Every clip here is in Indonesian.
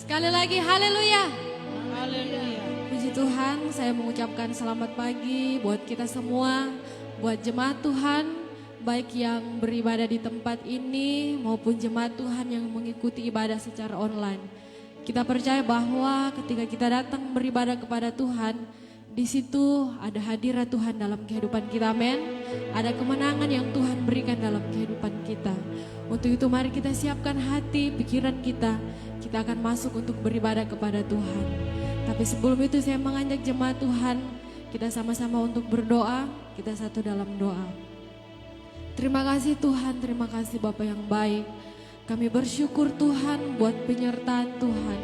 Sekali lagi haleluya. Haleluya. Puji Tuhan, saya mengucapkan selamat pagi buat kita semua, buat jemaat Tuhan, baik yang beribadah di tempat ini maupun jemaat Tuhan yang mengikuti ibadah secara online. Kita percaya bahwa ketika kita datang beribadah kepada Tuhan, di situ ada hadirat Tuhan dalam kehidupan kita, amin. Ada kemenangan yang Tuhan berikan dalam kehidupan kita. Untuk itu mari kita siapkan hati, pikiran kita akan masuk untuk beribadah kepada Tuhan. Tapi sebelum itu saya mengajak jemaat Tuhan, kita sama-sama untuk berdoa, kita satu dalam doa. Terima kasih Tuhan, terima kasih Bapa yang baik. Kami bersyukur Tuhan buat penyertaan Tuhan.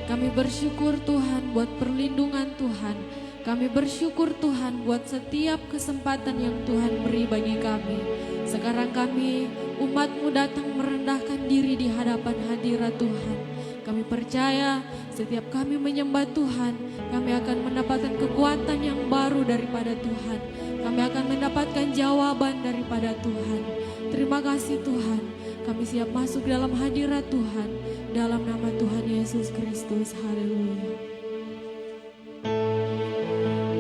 Kami bersyukur Tuhan buat perlindungan Tuhan. Kami bersyukur Tuhan buat setiap kesempatan yang Tuhan beri bagi kami. Sekarang kami umat-Mu datang merendahkan diri di hadapan hadirat Tuhan. Kami percaya setiap kami menyembah Tuhan, kami akan mendapatkan kekuatan yang baru daripada Tuhan. Kami akan mendapatkan jawaban daripada Tuhan. Terima kasih Tuhan, kami siap masuk dalam hadirat Tuhan. Dalam nama Tuhan Yesus Kristus, haleluya.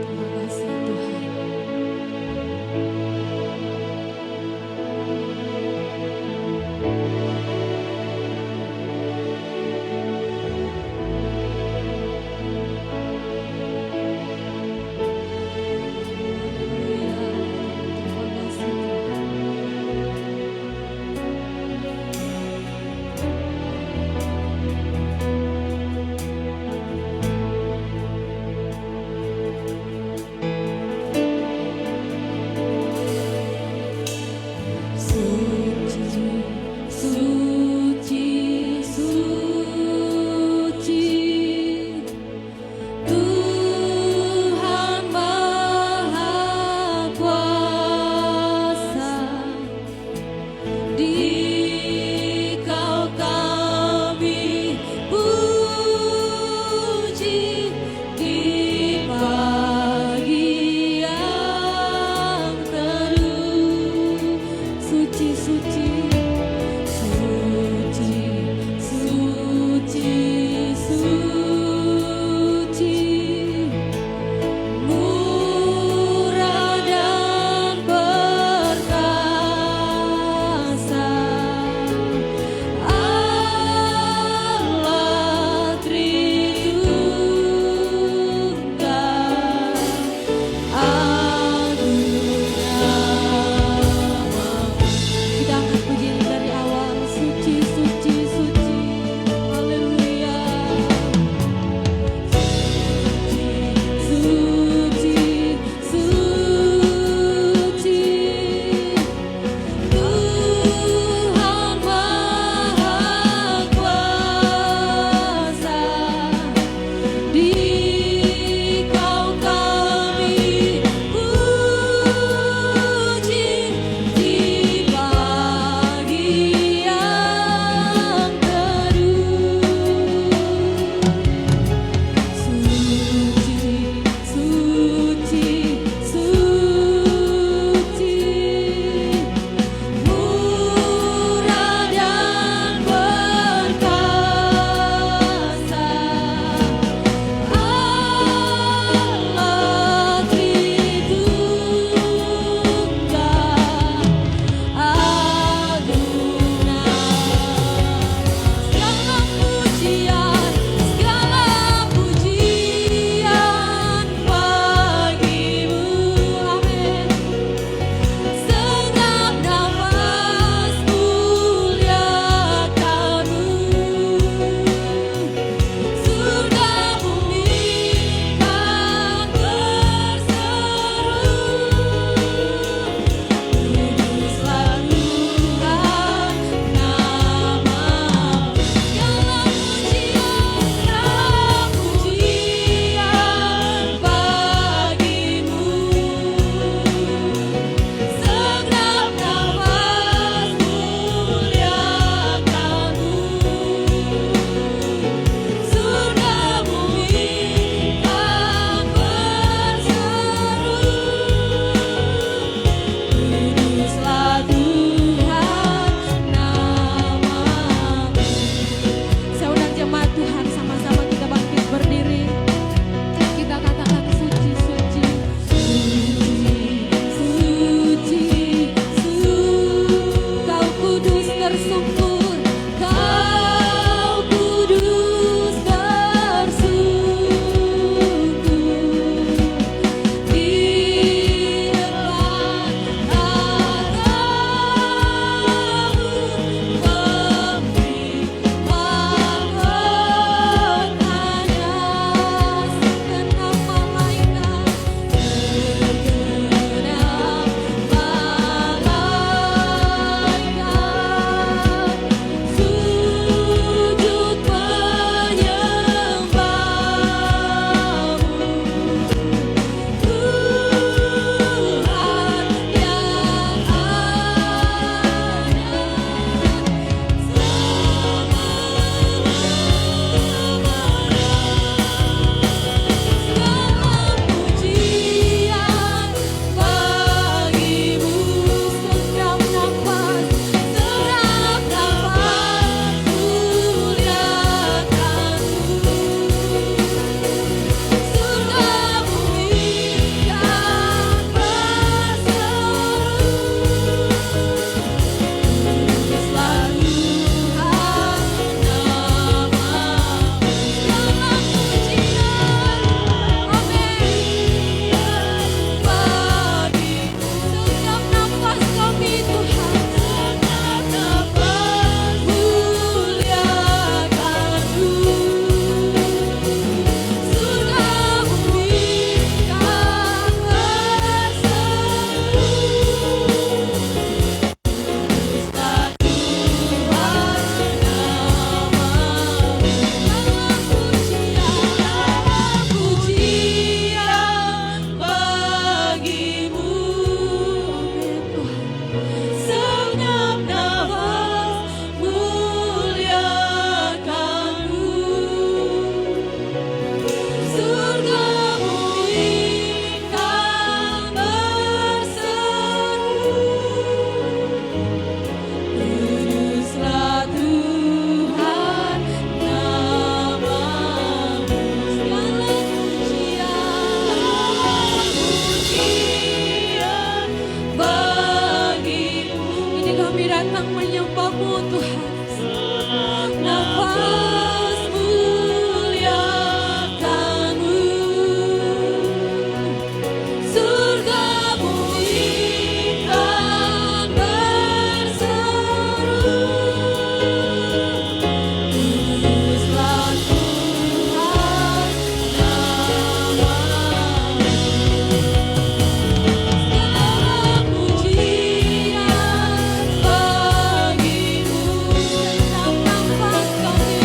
Terima kasih Tuhan. Kita angkat pujian kita menyembahmu Tuhan. Nafas muliakanmu, surgamu ikan berseru. Kuduslah Tuhan namamu, segala pujian bagimu. Segenap nafas kami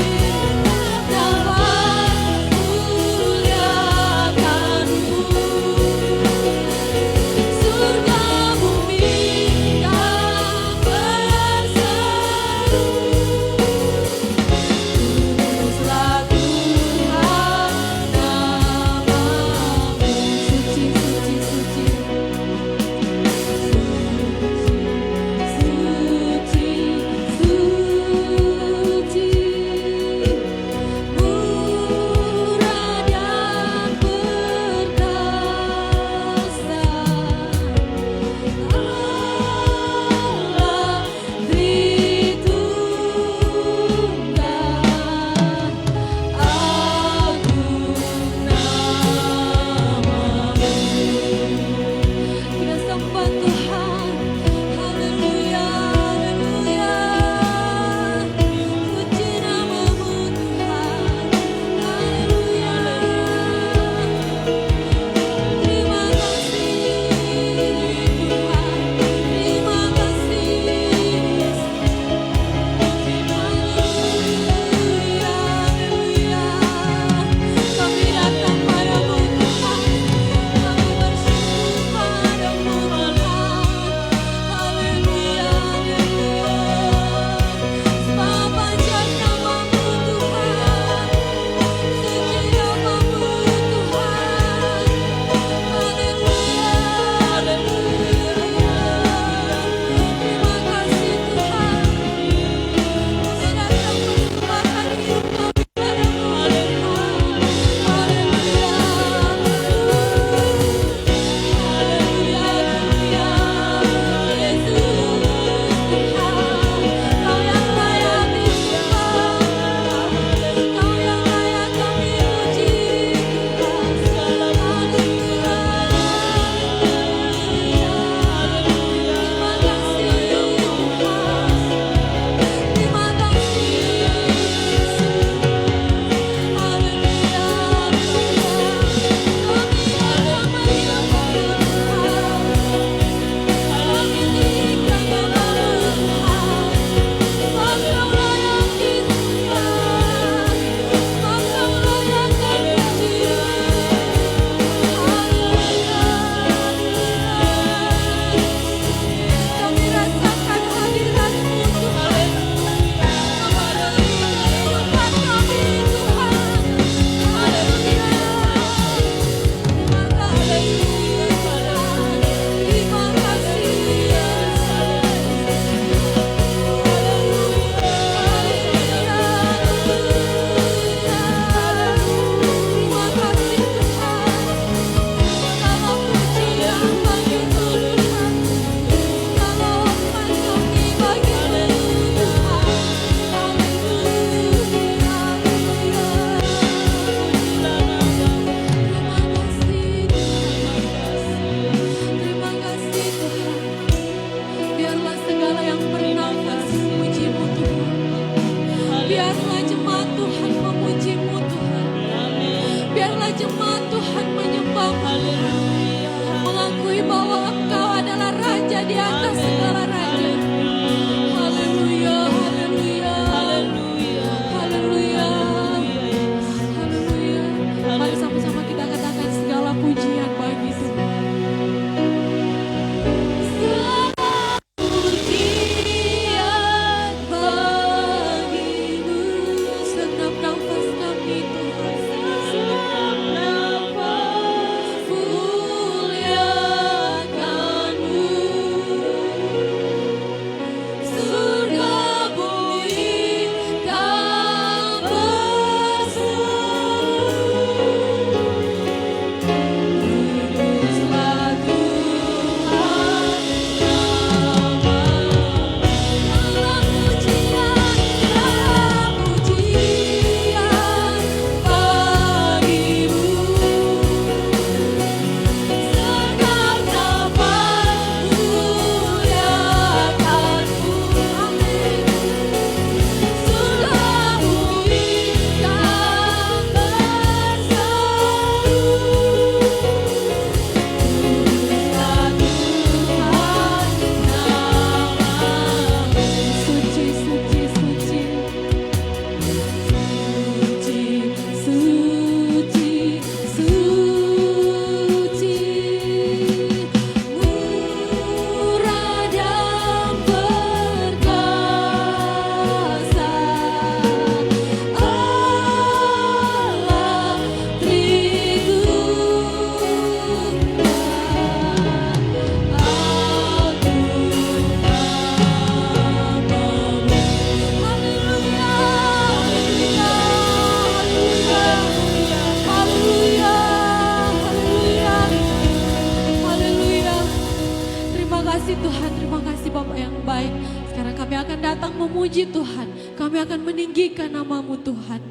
memuji Tuhan, kami akan meninggikan nama-Mu Tuhan.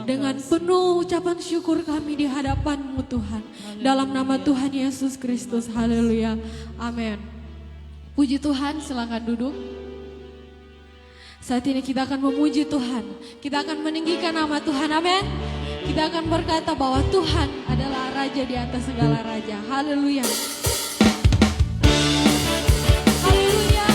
Dengan penuh ucapan syukur kami di hadapan-Mu Tuhan. Dalam nama Tuhan Yesus Kristus, haleluya, amin. Puji Tuhan, silakan duduk. Saat ini kita akan memuji Tuhan, kita akan meninggikan nama Tuhan, amin. Kita akan berkata bahwa Tuhan adalah Raja di atas segala raja, haleluya. Haleluya.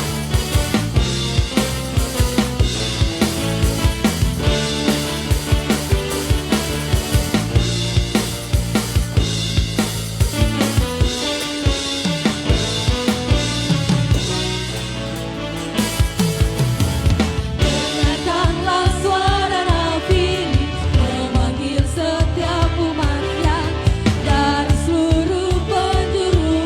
Dengarkanlah suara nabi memanggil setiap umatnya dari seluruh penjuru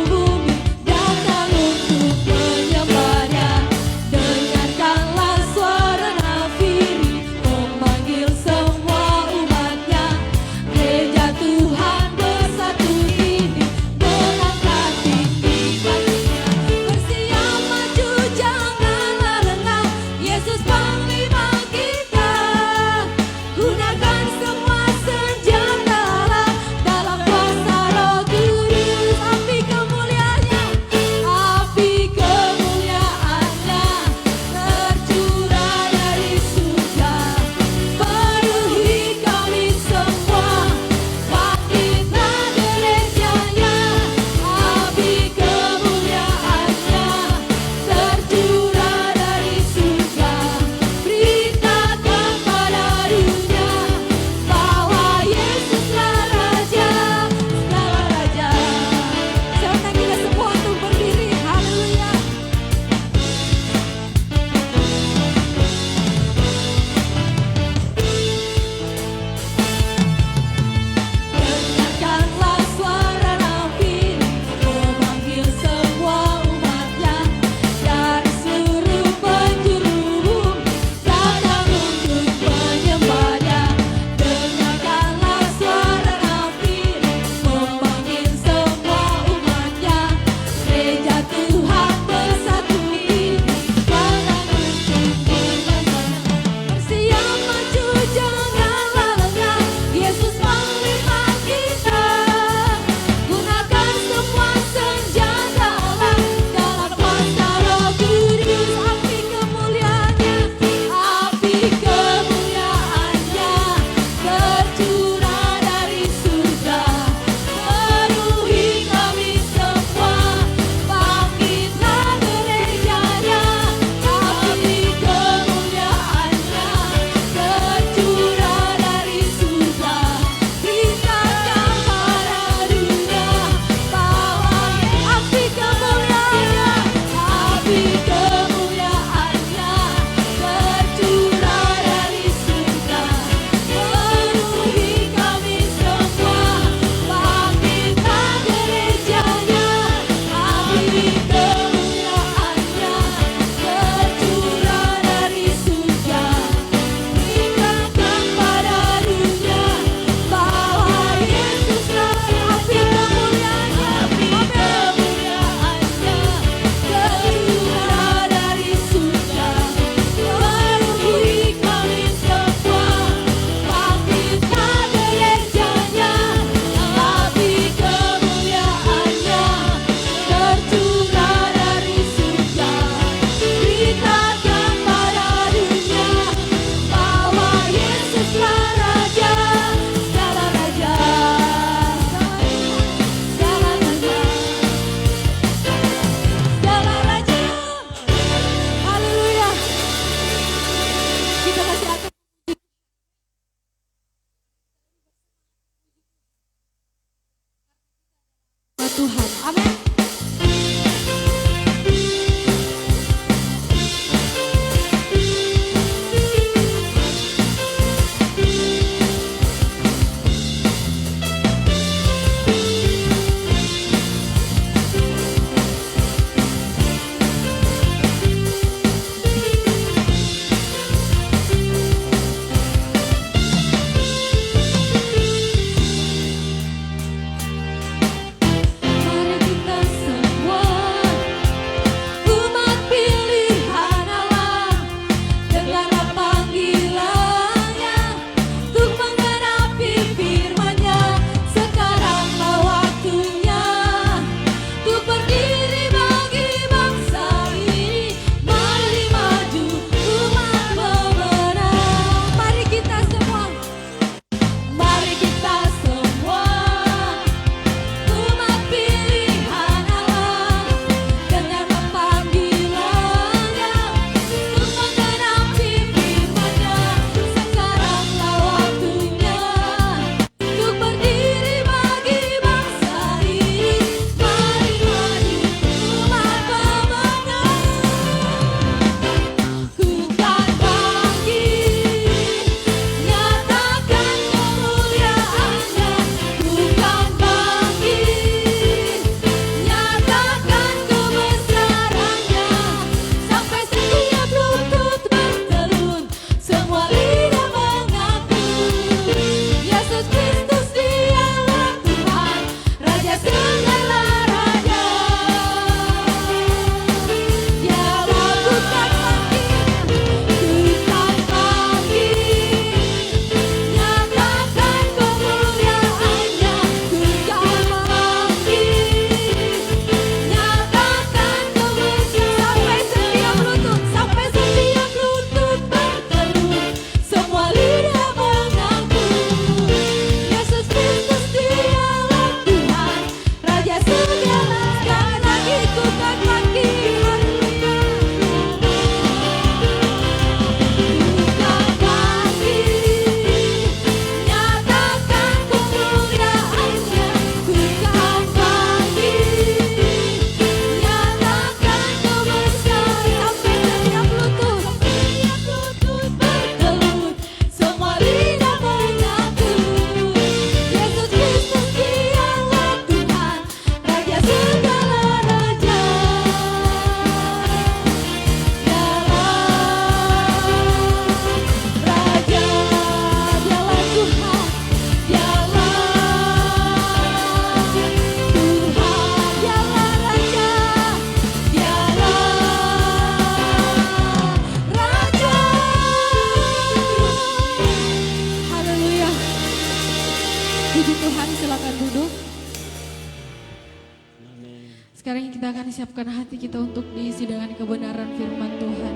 akan siapkan hati kita untuk diisi dengan kebenaran firman Tuhan.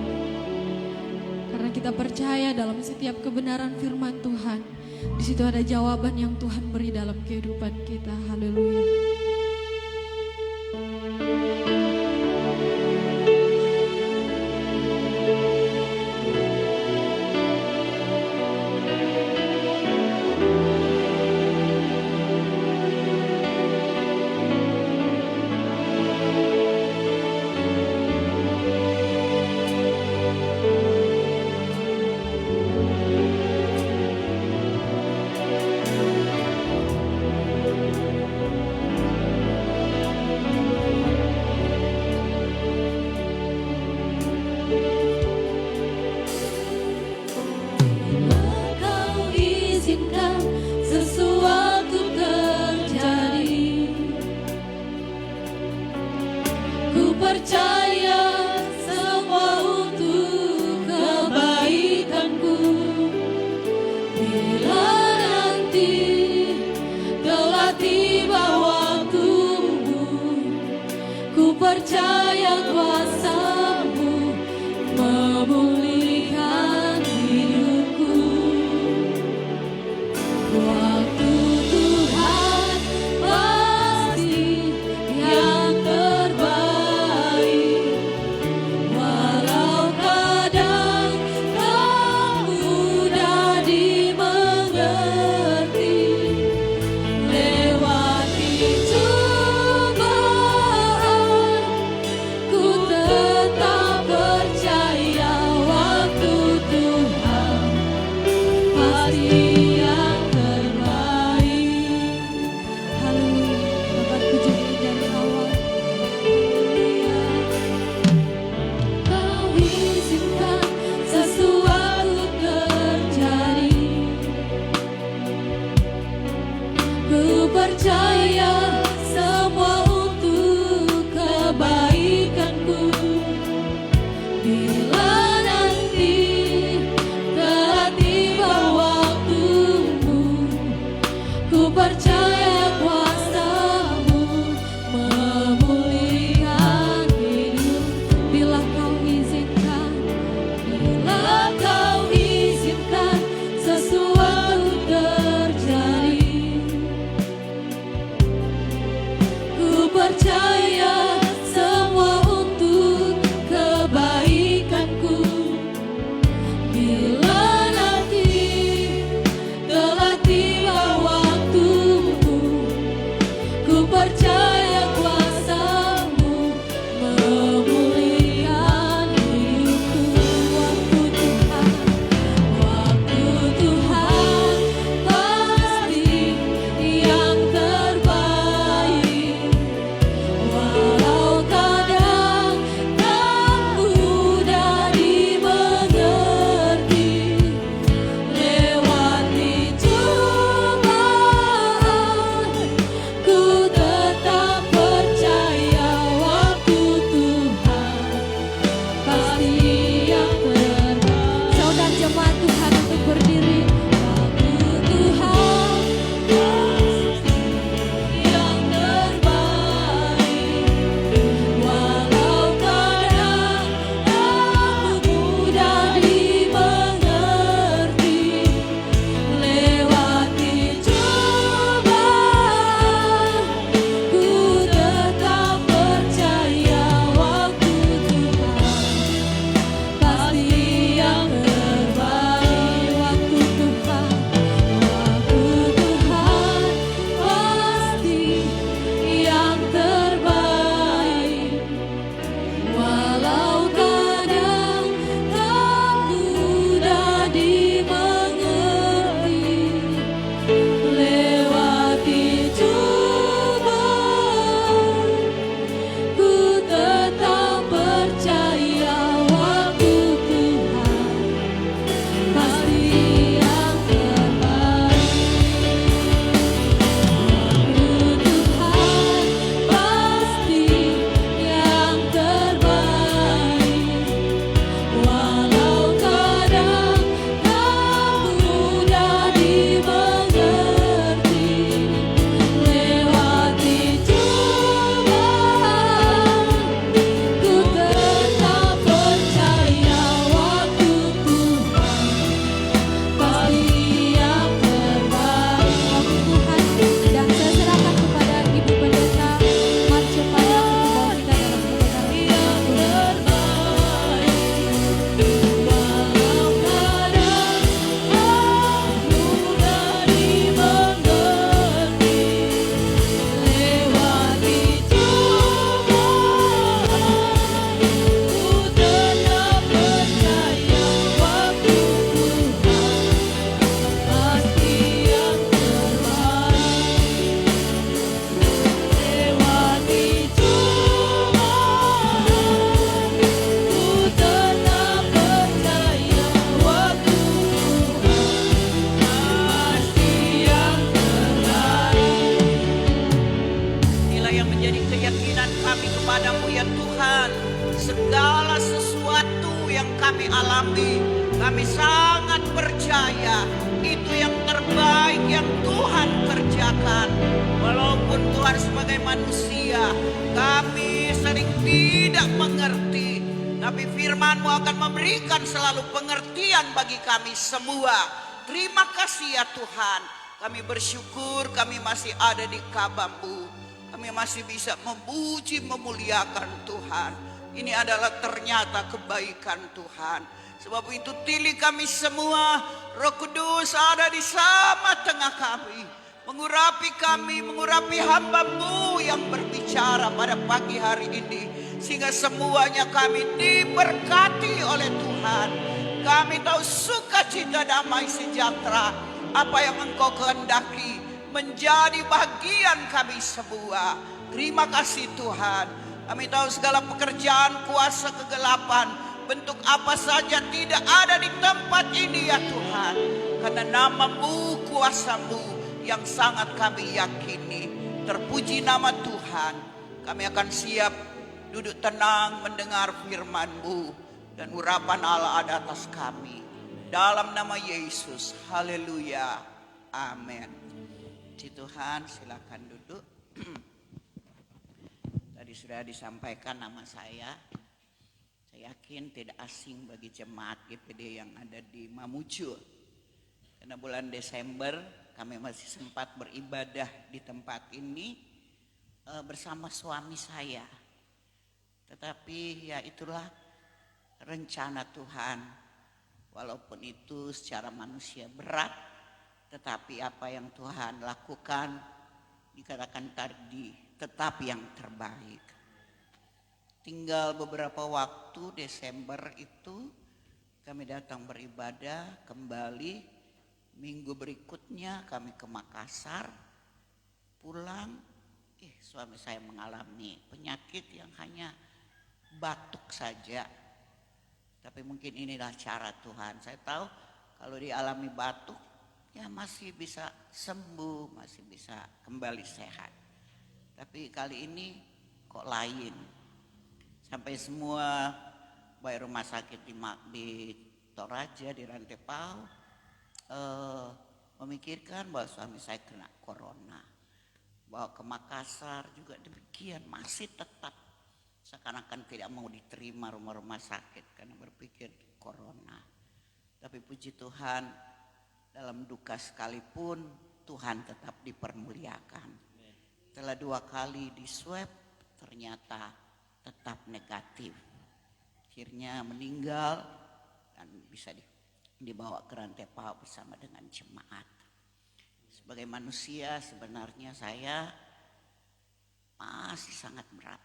Karena kita percaya dalam setiap kebenaran firman Tuhan, di situ ada jawaban yang Tuhan beri dalam kehidupan kita. Haleluya. Percaya kuasa-Mu memulihkan hidupku. Waktu Tuhan pasti yang terbaik. Walau kadang tak mudah dimengerti, lewati percaya semua untuk kebaikanku. Bila nanti telah tiba waktumu, ku percaya kuasa-Mu memulihkan hidup. Bila Kau izinkan, bila Kau izinkan sesuatu terjadi, percaya semua untuk kebaikanku. Bila nanti telah tiba waktumu, ku percaya kuasa-Mu memulihkan hidupku. Waktu Tuhan pasti yang terbaik. Walau kadang tak mudah dimengerti, kami sangat percaya itu yang terbaik yang Tuhan kerjakan. Walaupun Tuhan sebagai manusia kami sering tidak mengerti, tapi firman-Mu akan memberikan selalu pengertian bagi kami semua. Terima kasih ya Tuhan. Kami bersyukur kami masih ada di kabah-Mu. Kami masih bisa memuji memuliakan Tuhan. Ini adalah ternyata kebaikan Tuhan. Sebab itu pilih kami semua. Roh Kudus ada di sama tengah kami. Mengurapi kami, mengurapi hamba-Mu yang berbicara pada pagi hari ini. Sehingga semuanya kami diberkati oleh Tuhan. Kami tahu sukacita, damai, sejahtera. Apa yang Engkau kehendaki menjadi bagian kami semua. Terima kasih Tuhan. Kami tahu segala pekerjaan kuasa kegelapan, bentuk apa saja tidak ada di tempat ini ya Tuhan. Karena nama-Mu, kuasa-Mu yang sangat kami yakini. Terpuji nama Tuhan. Kami akan siap duduk tenang mendengar firman-Mu. Dan urapan Allah ada atas kami. Dalam nama Yesus. Haleluya. Amin. Puji Tuhan, silakan duduk. Tadi sudah disampaikan nama saya. Saya yakin tidak asing bagi jemaat GPD yang ada di Mamuju. Karena bulan Desember kami masih sempat beribadah di tempat ini bersama suami saya. Tetapi ya itulah rencana Tuhan. Walaupun itu secara manusia berat, tetapi apa yang Tuhan lakukan dikatakan tadi tetap yang terbaik. Tinggal beberapa waktu Desember itu kami datang beribadah kembali. Minggu berikutnya kami ke Makassar. Pulang, suami saya mengalami penyakit yang hanya batuk saja. Tapi mungkin inilah cara Tuhan. Saya tahu kalau dialami batuk ya masih bisa sembuh, masih bisa kembali sehat. Tapi kali ini kok lain. Sampai semua baik rumah sakit di Toraja, di Rantepao memikirkan bahwa suami saya kena corona. Bawa ke Makassar juga demikian, masih tetap seakan-akan tidak mau diterima rumah-rumah sakit karena berpikir corona. Tapi puji Tuhan, dalam duka sekalipun Tuhan tetap dipermuliakan. Setelah 2 kali di swab ternyata tetap negatif. Akhirnya meninggal dan bisa dibawa ke Rantepao bersama dengan jemaat. Sebagai manusia sebenarnya saya masih sangat berat.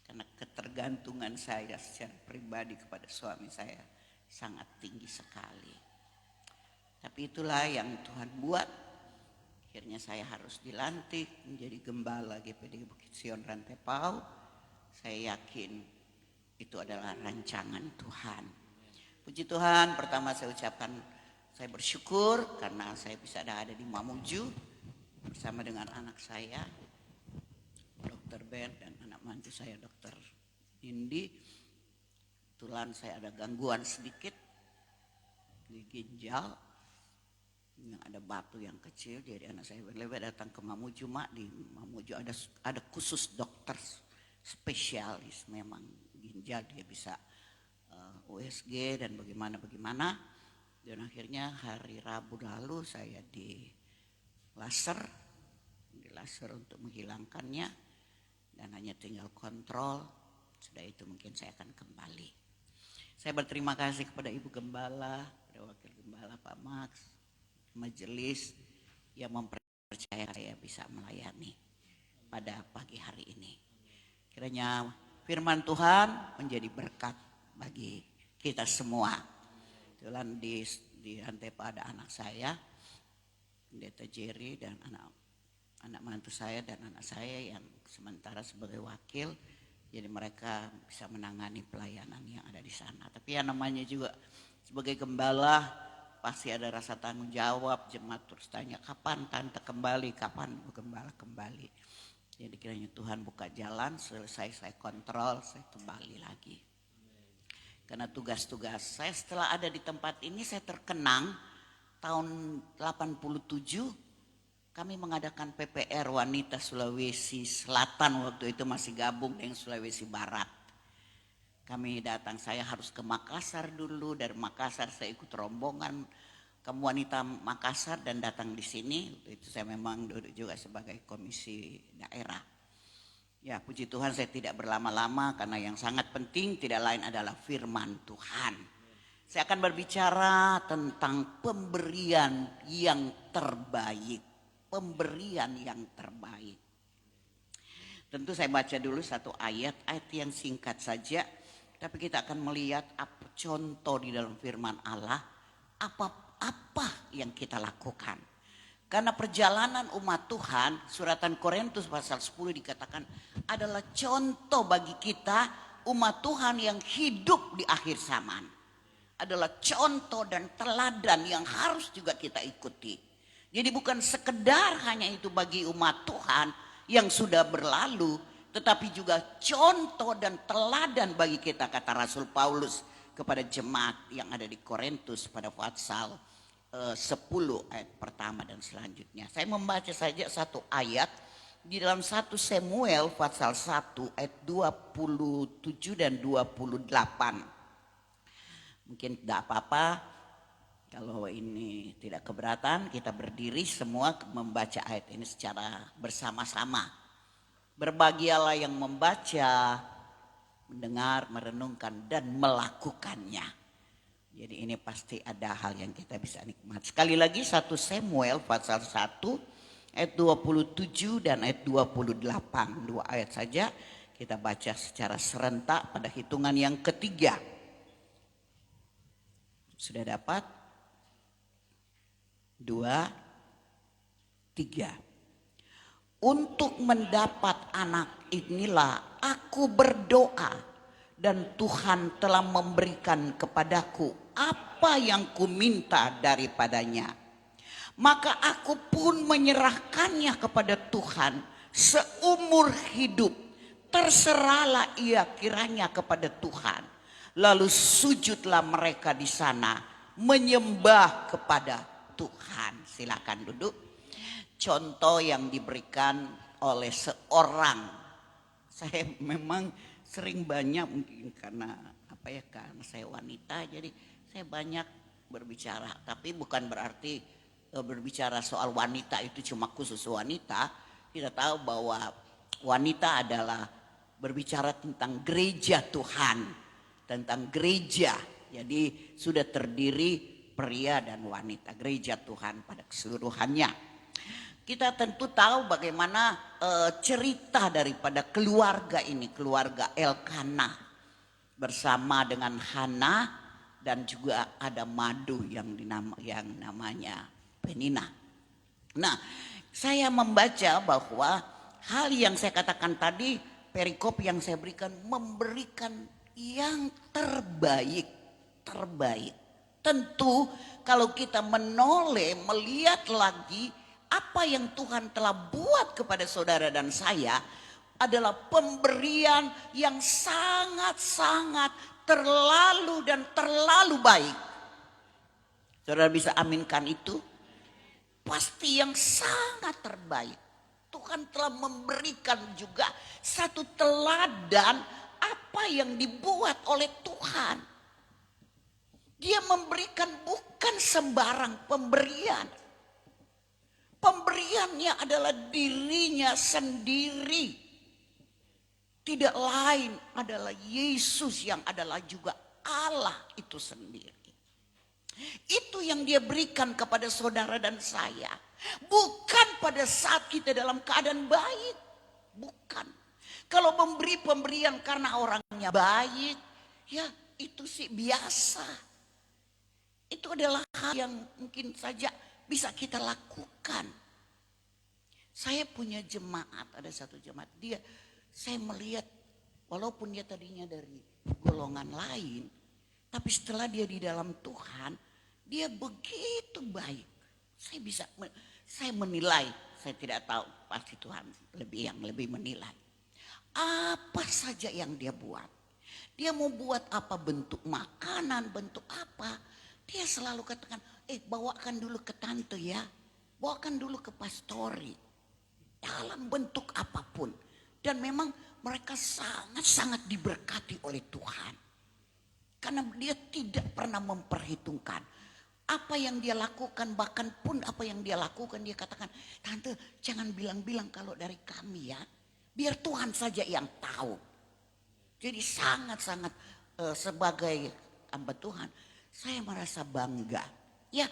Karena ketergantungan saya secara pribadi kepada suami saya sangat tinggi sekali. Tapi itulah yang Tuhan buat. Akhirnya saya harus dilantik menjadi gembala GPD Bukit Sion Rantepao. Saya yakin itu adalah rancangan Tuhan. Puji Tuhan, pertama saya ucapkan saya bersyukur karena saya bisa ada di Mamuju bersama dengan anak saya, Dr. Ben, dan anak mantu saya Dr. Indi. Kebetulan saya ada gangguan sedikit di ginjal, yang ada batu yang kecil, jadi anak saya berlebih datang ke Mamuju. Di Mamuju ada khusus dokter spesialis memang ginjal, dia bisa USG dan bagaimana. Dan akhirnya hari Rabu lalu saya di laser untuk menghilangkannya dan hanya tinggal kontrol. Sudah itu mungkin saya akan kembali. Saya berterima kasih kepada Ibu Gembala, kepada Wakil Gembala Pak Max, majelis yang mempercayai saya bisa melayani pada pagi hari ini. Kiranya firman Tuhan menjadi berkat bagi kita semua. Kebetulan di Rantepao ada anak saya, Pendeta Jerry, dan anak mantu saya dan anak saya yang sementara sebagai wakil. Jadi mereka bisa menangani pelayanan yang ada di sana. Tapi yang namanya juga sebagai gembala pasti ada rasa tanggung jawab. Jemaat terus tanya, kapan tante kembali, kapan gembala kembali. Jadi kiranya Tuhan buka jalan, selesai saya kontrol, saya kembali lagi. Karena tugas-tugas saya setelah ada di tempat ini saya terkenang tahun 87 kami mengadakan PPR Wanita Sulawesi Selatan, waktu itu masih gabung dengan Sulawesi Barat. Kami datang, saya harus ke Makassar dulu, dari Makassar saya ikut rombongan ke Wanita Makassar dan datang di sini. Waktu itu saya memang duduk juga sebagai komisi daerah. Ya, puji Tuhan saya tidak berlama-lama karena yang sangat penting tidak lain adalah firman Tuhan. Saya akan berbicara tentang pemberian yang terbaik. Pemberian yang terbaik. Tentu saya baca dulu satu ayat yang singkat saja. Tapi kita akan melihat apa contoh di dalam firman Allah. Apa yang kita lakukan. Karena perjalanan umat Tuhan, suratan Korintus pasal 10 dikatakan adalah contoh bagi kita umat Tuhan yang hidup di akhir zaman. Adalah contoh dan teladan yang harus juga kita ikuti. Jadi bukan sekedar hanya itu bagi umat Tuhan yang sudah berlalu, tetapi juga contoh dan teladan bagi kita, kata Rasul Paulus kepada jemaat yang ada di Korintus pada pasal 10 ayat pertama dan selanjutnya. Saya membaca saja satu ayat di dalam 1 Samuel pasal 1 ayat 27 dan 28. Mungkin tidak apa-apa kalau ini tidak keberatan, kita berdiri semua membaca ayat ini secara bersama-sama. Berbahagialah yang membaca, mendengar, merenungkan dan melakukannya. Jadi ini pasti ada hal yang kita bisa nikmati. Sekali lagi 1 Samuel pasal 1 ayat 27 dan ayat 28. 2 ayat saja kita baca secara serentak pada hitungan yang ketiga. Sudah dapat? 2, 3. Untuk mendapat anak inilah aku berdoa. Dan Tuhan telah memberikan kepadaku apa yang kuminta daripadanya. Maka aku pun menyerahkannya kepada Tuhan seumur hidup. Terserahlah ia kiranya kepada Tuhan. Lalu sujudlah mereka di sana menyembah kepada Tuhan. Silakan duduk. Contoh yang diberikan oleh seorang. Saya memang sering banyak mungkin karena karena saya wanita jadi saya banyak berbicara, tapi bukan berarti berbicara soal wanita itu cuma khusus wanita. Kita tahu bahwa wanita adalah berbicara tentang gereja Tuhan, tentang gereja. Jadi sudah terdiri pria dan wanita, gereja Tuhan pada keseluruhannya. Kita tentu tahu bagaimana cerita daripada keluarga ini, keluarga Elkanah bersama dengan Hana dan juga ada Madu yang namanya Penina. Nah, saya membaca bahwa hal yang saya katakan tadi, perikop yang saya berikan memberikan yang terbaik. Tentu kalau kita menoleh melihat lagi apa yang Tuhan telah buat kepada saudara dan saya adalah pemberian yang sangat-sangat terlalu dan terlalu baik. Saudara bisa aminkan itu? Pasti yang sangat terbaik. Tuhan telah memberikan juga satu teladan apa yang dibuat oleh Tuhan. Dia memberikan bukan sembarang pemberian. Pemberiannya adalah dirinya sendiri. Tidak lain adalah Yesus yang adalah juga Allah itu sendiri. Itu yang dia berikan kepada saudara dan saya. Bukan pada saat kita dalam keadaan baik. Bukan. Kalau memberi pemberian karena orangnya baik, ya itu sih biasa. Itu adalah hal yang mungkin saja bisa kita lakukan. Saya punya jemaat, ada satu jemaat saya melihat walaupun dia tadinya dari golongan lain, tapi setelah dia di dalam Tuhan, dia begitu baik. Saya menilai, saya tidak tahu, pasti Tuhan yang lebih menilai. Apa saja yang dia buat. Dia mau buat apa, bentuk makanan, bentuk apa. Dia selalu katakan, bawakan dulu ke tante ya. Bawakan dulu ke pastori. Dalam bentuk apapun. Dan memang mereka sangat-sangat diberkati oleh Tuhan. Karena dia tidak pernah memperhitungkan. Apa yang dia lakukan, bahkan pun apa yang dia lakukan, dia katakan, tante jangan bilang-bilang kalau dari kami ya. Biar Tuhan saja yang tahu. Jadi sangat-sangat sebagai hamba Tuhan, saya merasa bangga. Ya,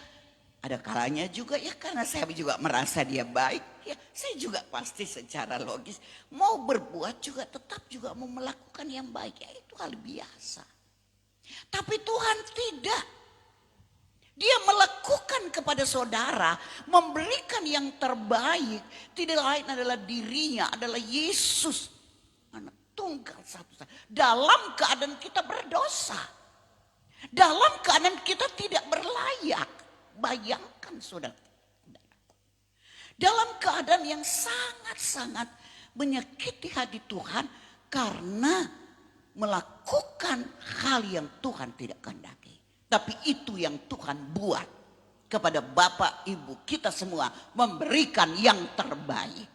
ada kalanya juga ya karena saya juga merasa dia baik. Ya, saya juga pasti secara logis mau berbuat juga tetap juga mau melakukan yang baik. Ya itu hal biasa. Tapi Tuhan tidak. Dia melakukan kepada saudara, memberikan yang terbaik. Tidak lain adalah dirinya, adalah Yesus. Anak tunggal satu-satu. Dalam keadaan kita berdosa. Dalam keadaan kita tidak berlayak. Bayangkan saudara. Dalam keadaan yang sangat-sangat menyakiti hati Tuhan. Karena melakukan hal yang Tuhan tidak kehendaki. Tapi itu yang Tuhan buat. Kepada Bapak Ibu kita semua. Memberikan yang terbaik.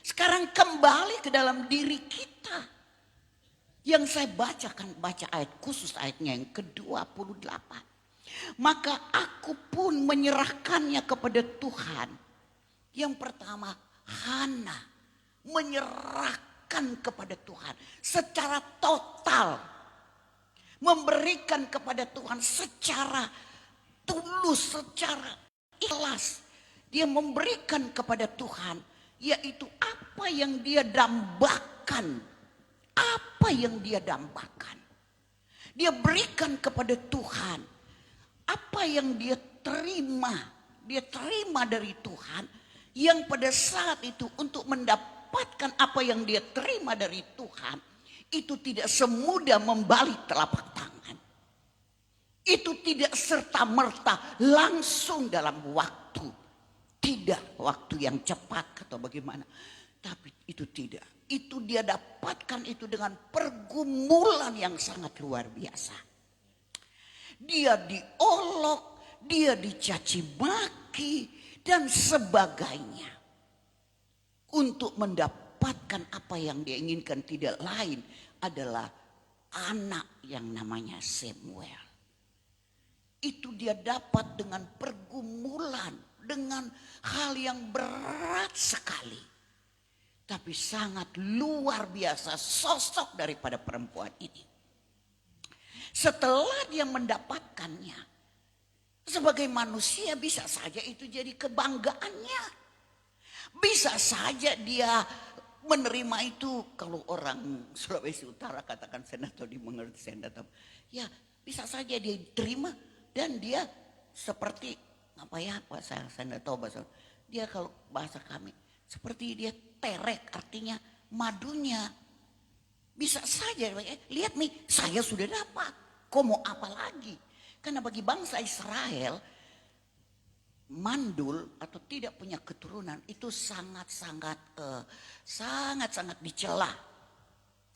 Sekarang kembali ke dalam diri kita. Yang saya bacakan, baca ayat khusus ayatnya yang ke-28. Maka aku pun menyerahkannya kepada Tuhan. Yang pertama, Hana menyerahkan kepada Tuhan secara total. Memberikan kepada Tuhan secara tulus, secara ikhlas. Dia memberikan kepada Tuhan. Yaitu apa yang dia dambakan. Apa yang dia dambakan. Dia berikan kepada Tuhan. Apa yang dia terima. Dia terima dari Tuhan. Yang pada saat itu untuk mendapatkan apa yang dia terima dari Tuhan. Itu tidak semudah membalik telapak tangan. Itu tidak serta-merta langsung dalam waktu. Tidak waktu yang cepat atau bagaimana. Tapi itu tidak. Itu dia dapatkan itu dengan pergumulan yang sangat luar biasa. Dia diolok, dia dicaci maki dan sebagainya. Untuk mendapatkan apa yang dia inginkan tidak lain adalah anak yang namanya Samuel. Itu dia dapat dengan pergumulan. Dengan hal yang berat sekali. Tapi sangat luar biasa sosok daripada perempuan ini. Setelah dia mendapatkannya. Sebagai manusia bisa saja itu jadi kebanggaannya. Bisa saja dia menerima itu. Kalau orang Sulawesi Utara katakan saya tidak tahu dimengerti, saya tidak tahu. Ya bisa saja dia terima dan dia seperti apa ya bahasa saya tidak tahu bahasa. Dia kalau bahasa kami seperti dia terek artinya madunya. Bisa saja lihat nih saya sudah dapat. Kok mau apa lagi? Karena bagi bangsa Israel mandul atau tidak punya keturunan itu sangat-sangat dicela.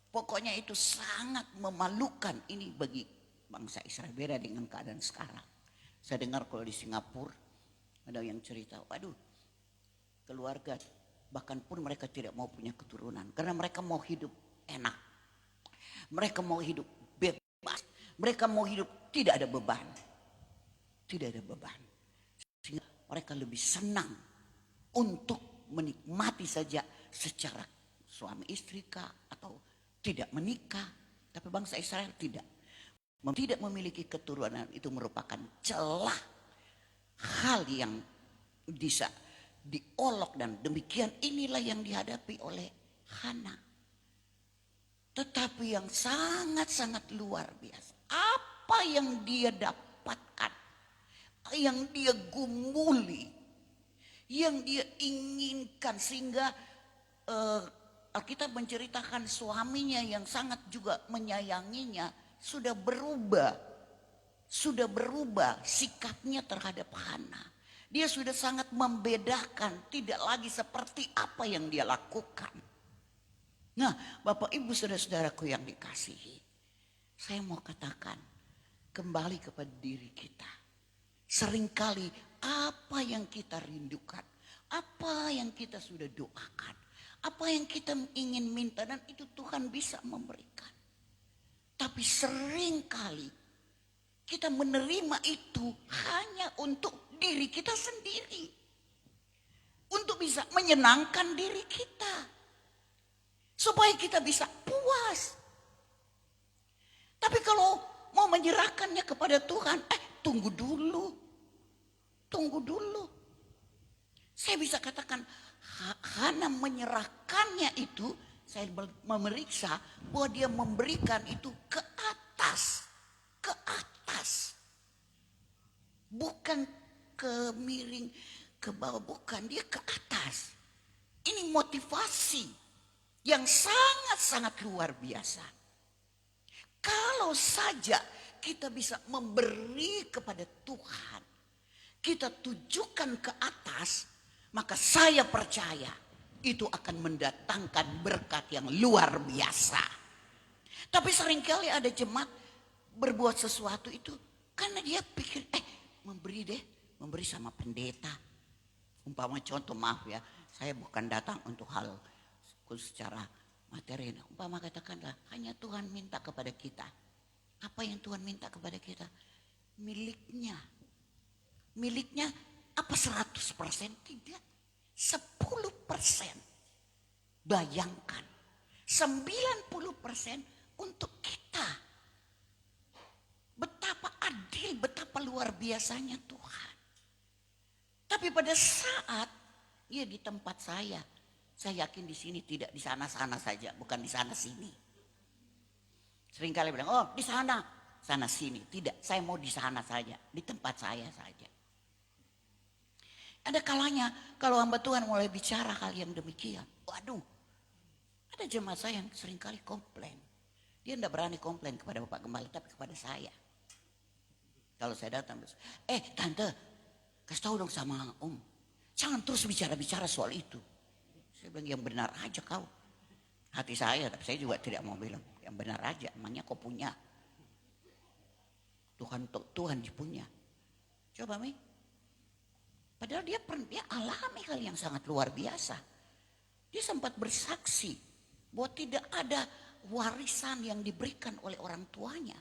Pokoknya itu sangat memalukan ini bagi bangsa Israel beda dengan keadaan sekarang. Saya dengar kalau di Singapura ada yang cerita, waduh keluarga bahkan pun mereka tidak mau punya keturunan. Karena mereka mau hidup enak. Mereka mau hidup bebas. Mereka mau hidup tidak ada beban. Tidak ada beban. Sehingga mereka lebih senang untuk menikmati saja secara suami istri kah atau tidak menikah. Tapi bangsa Israel tidak. Tidak memiliki keturunan itu merupakan celah hal yang bisa diolok dan demikian inilah yang dihadapi oleh Hana. Tetapi yang sangat-sangat luar biasa. Apa yang dia dapatkan, yang dia gumuli, yang dia inginkan sehingga Alkitab menceritakan suaminya yang sangat juga menyayanginya. Sudah berubah sikapnya terhadap Hana. Dia sudah sangat membedakan, tidak lagi seperti apa yang dia lakukan. Nah, Bapak Ibu saudara-saudaraku yang dikasihi. Saya mau katakan, kembali kepada diri kita. Seringkali apa yang kita rindukan, apa yang kita sudah doakan, apa yang kita ingin minta, dan itu Tuhan bisa memberikan. Tapi seringkali kita menerima itu hanya untuk diri kita sendiri. Untuk bisa menyenangkan diri kita. Supaya kita bisa puas. Tapi kalau mau menyerahkannya kepada Tuhan, tunggu dulu. Tunggu dulu. Saya bisa katakan, Hana menyerahkannya itu, saya memeriksa bahwa dia memberikan itu ke atas. Ke atas. Bukan ke miring, ke bawah, bukan. Dia ke atas. Ini motivasi yang sangat-sangat luar biasa. Kalau saja kita bisa memberi kepada Tuhan, kita tujukan ke atas, maka saya percaya itu akan mendatangkan berkat yang luar biasa. Tapi seringkali ada jemaat berbuat sesuatu itu karena dia pikir, memberi sama pendeta. Umpama contoh, maaf ya, saya bukan datang untuk hal secara materi. Umpama katakanlah hanya Tuhan minta kepada kita. Apa yang Tuhan minta kepada kita? Miliknya. Miliknya apa 100%? Tidak. 10%. Bayangkan. 90% untuk kita. Betapa adil, betapa luar biasanya Tuhan. Tapi pada saat dia di tempat saya yakin di sini tidak di sana-sana saja, bukan di sana sini. Seringkali bilang, oh di sana, sana sini. Tidak, saya mau di sana saja, di tempat saya saja. Ada kalanya kalau hamba Tuhan mulai bicara hal yang demikian, waduh, ada jemaat saya yang seringkali komplain. Dia tidak berani komplain kepada Bapak Gembala, tapi kepada saya. Kalau saya datang, tante, kasih tahu dong sama Om, jangan terus bicara-bicara soal itu. Saya bilang, yang benar aja kau. Hati saya, tapi saya juga tidak mau bilang, yang benar aja, emangnya kau punya. Tuhan punya. Coba Mi. Padahal dia alami hal yang sangat luar biasa. Dia sempat bersaksi bahwa tidak ada warisan yang diberikan oleh orang tuanya.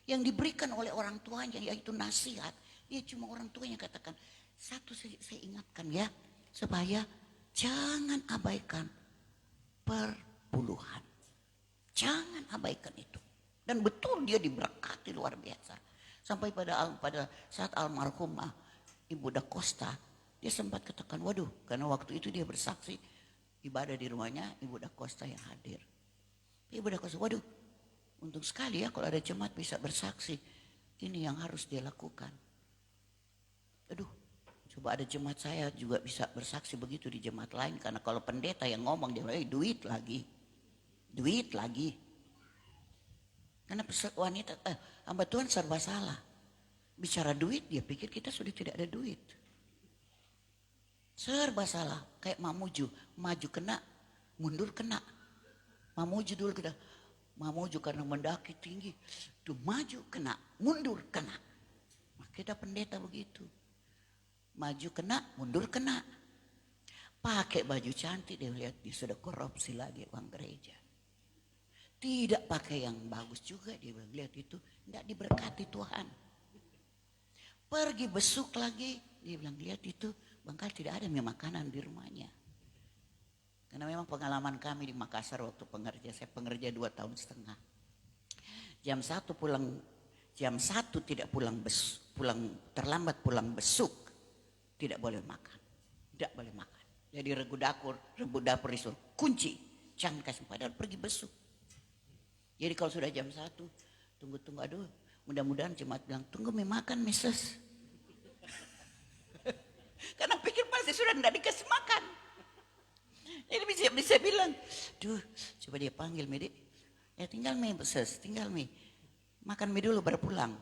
Yang diberikan oleh orang tuanya yaitu nasihat. Dia cuma orang tuanya katakan, satu saya ingatkan ya, supaya jangan abaikan perpuluhan. Jangan abaikan itu. Dan betul dia diberkati luar biasa. Sampai pada saat almarhumah Ibu Da Costa, dia sempat katakan, waduh, karena waktu itu dia bersaksi ibadah di rumahnya, Ibu Da Costa yang hadir. Ibu Da Costa, waduh, untung sekali ya kalau ada jemaat bisa bersaksi. Ini yang harus dia lakukan. Aduh, coba ada jemaat saya juga bisa bersaksi begitu di jemaat lain. Karena kalau pendeta yang ngomong, dia bilang, duit lagi. Duit lagi. Karena wanita, hamba Tuhan serba salah. Bicara duit, dia pikir kita sudah tidak ada duit. Serba salah. Kayak Mamuju, maju kena, mundur kena. Mamuju dulu kena. Mamuju karena mendaki tinggi. Tuh maju kena, mundur kena. Nah, kita pendeta begitu. Maju kena, mundur kena. Pakai baju cantik, dia lihat dia sudah korupsi lagi uang gereja. Tidak pakai yang bagus juga, dia bilang, lihat itu tidak diberkati Tuhan. Pergi besuk lagi, dia bilang, lihat itu bangkal tidak ada makanan di rumahnya. Karena memang pengalaman kami di Makassar waktu saya pengerja 2 tahun setengah. Jam 1 pulang, jam 1 tidak terlambat pulang besuk. Tidak boleh makan. Tidak boleh makan. Jadi regu dapur disuruh kunci. Jangan kasih padahal pergi besuk. Jadi kalau sudah jam 1, tunggu, aduh, mudah-mudahan jemaat bilang, tunggu makan Mrs. Karena pikir pasti sudah tidak dikasih makan. Jadi bisa bilang, duh, coba dia panggil Mi, ya tinggal Mi Mrs, tinggal Mi. Makan Mi dulu baru pulang.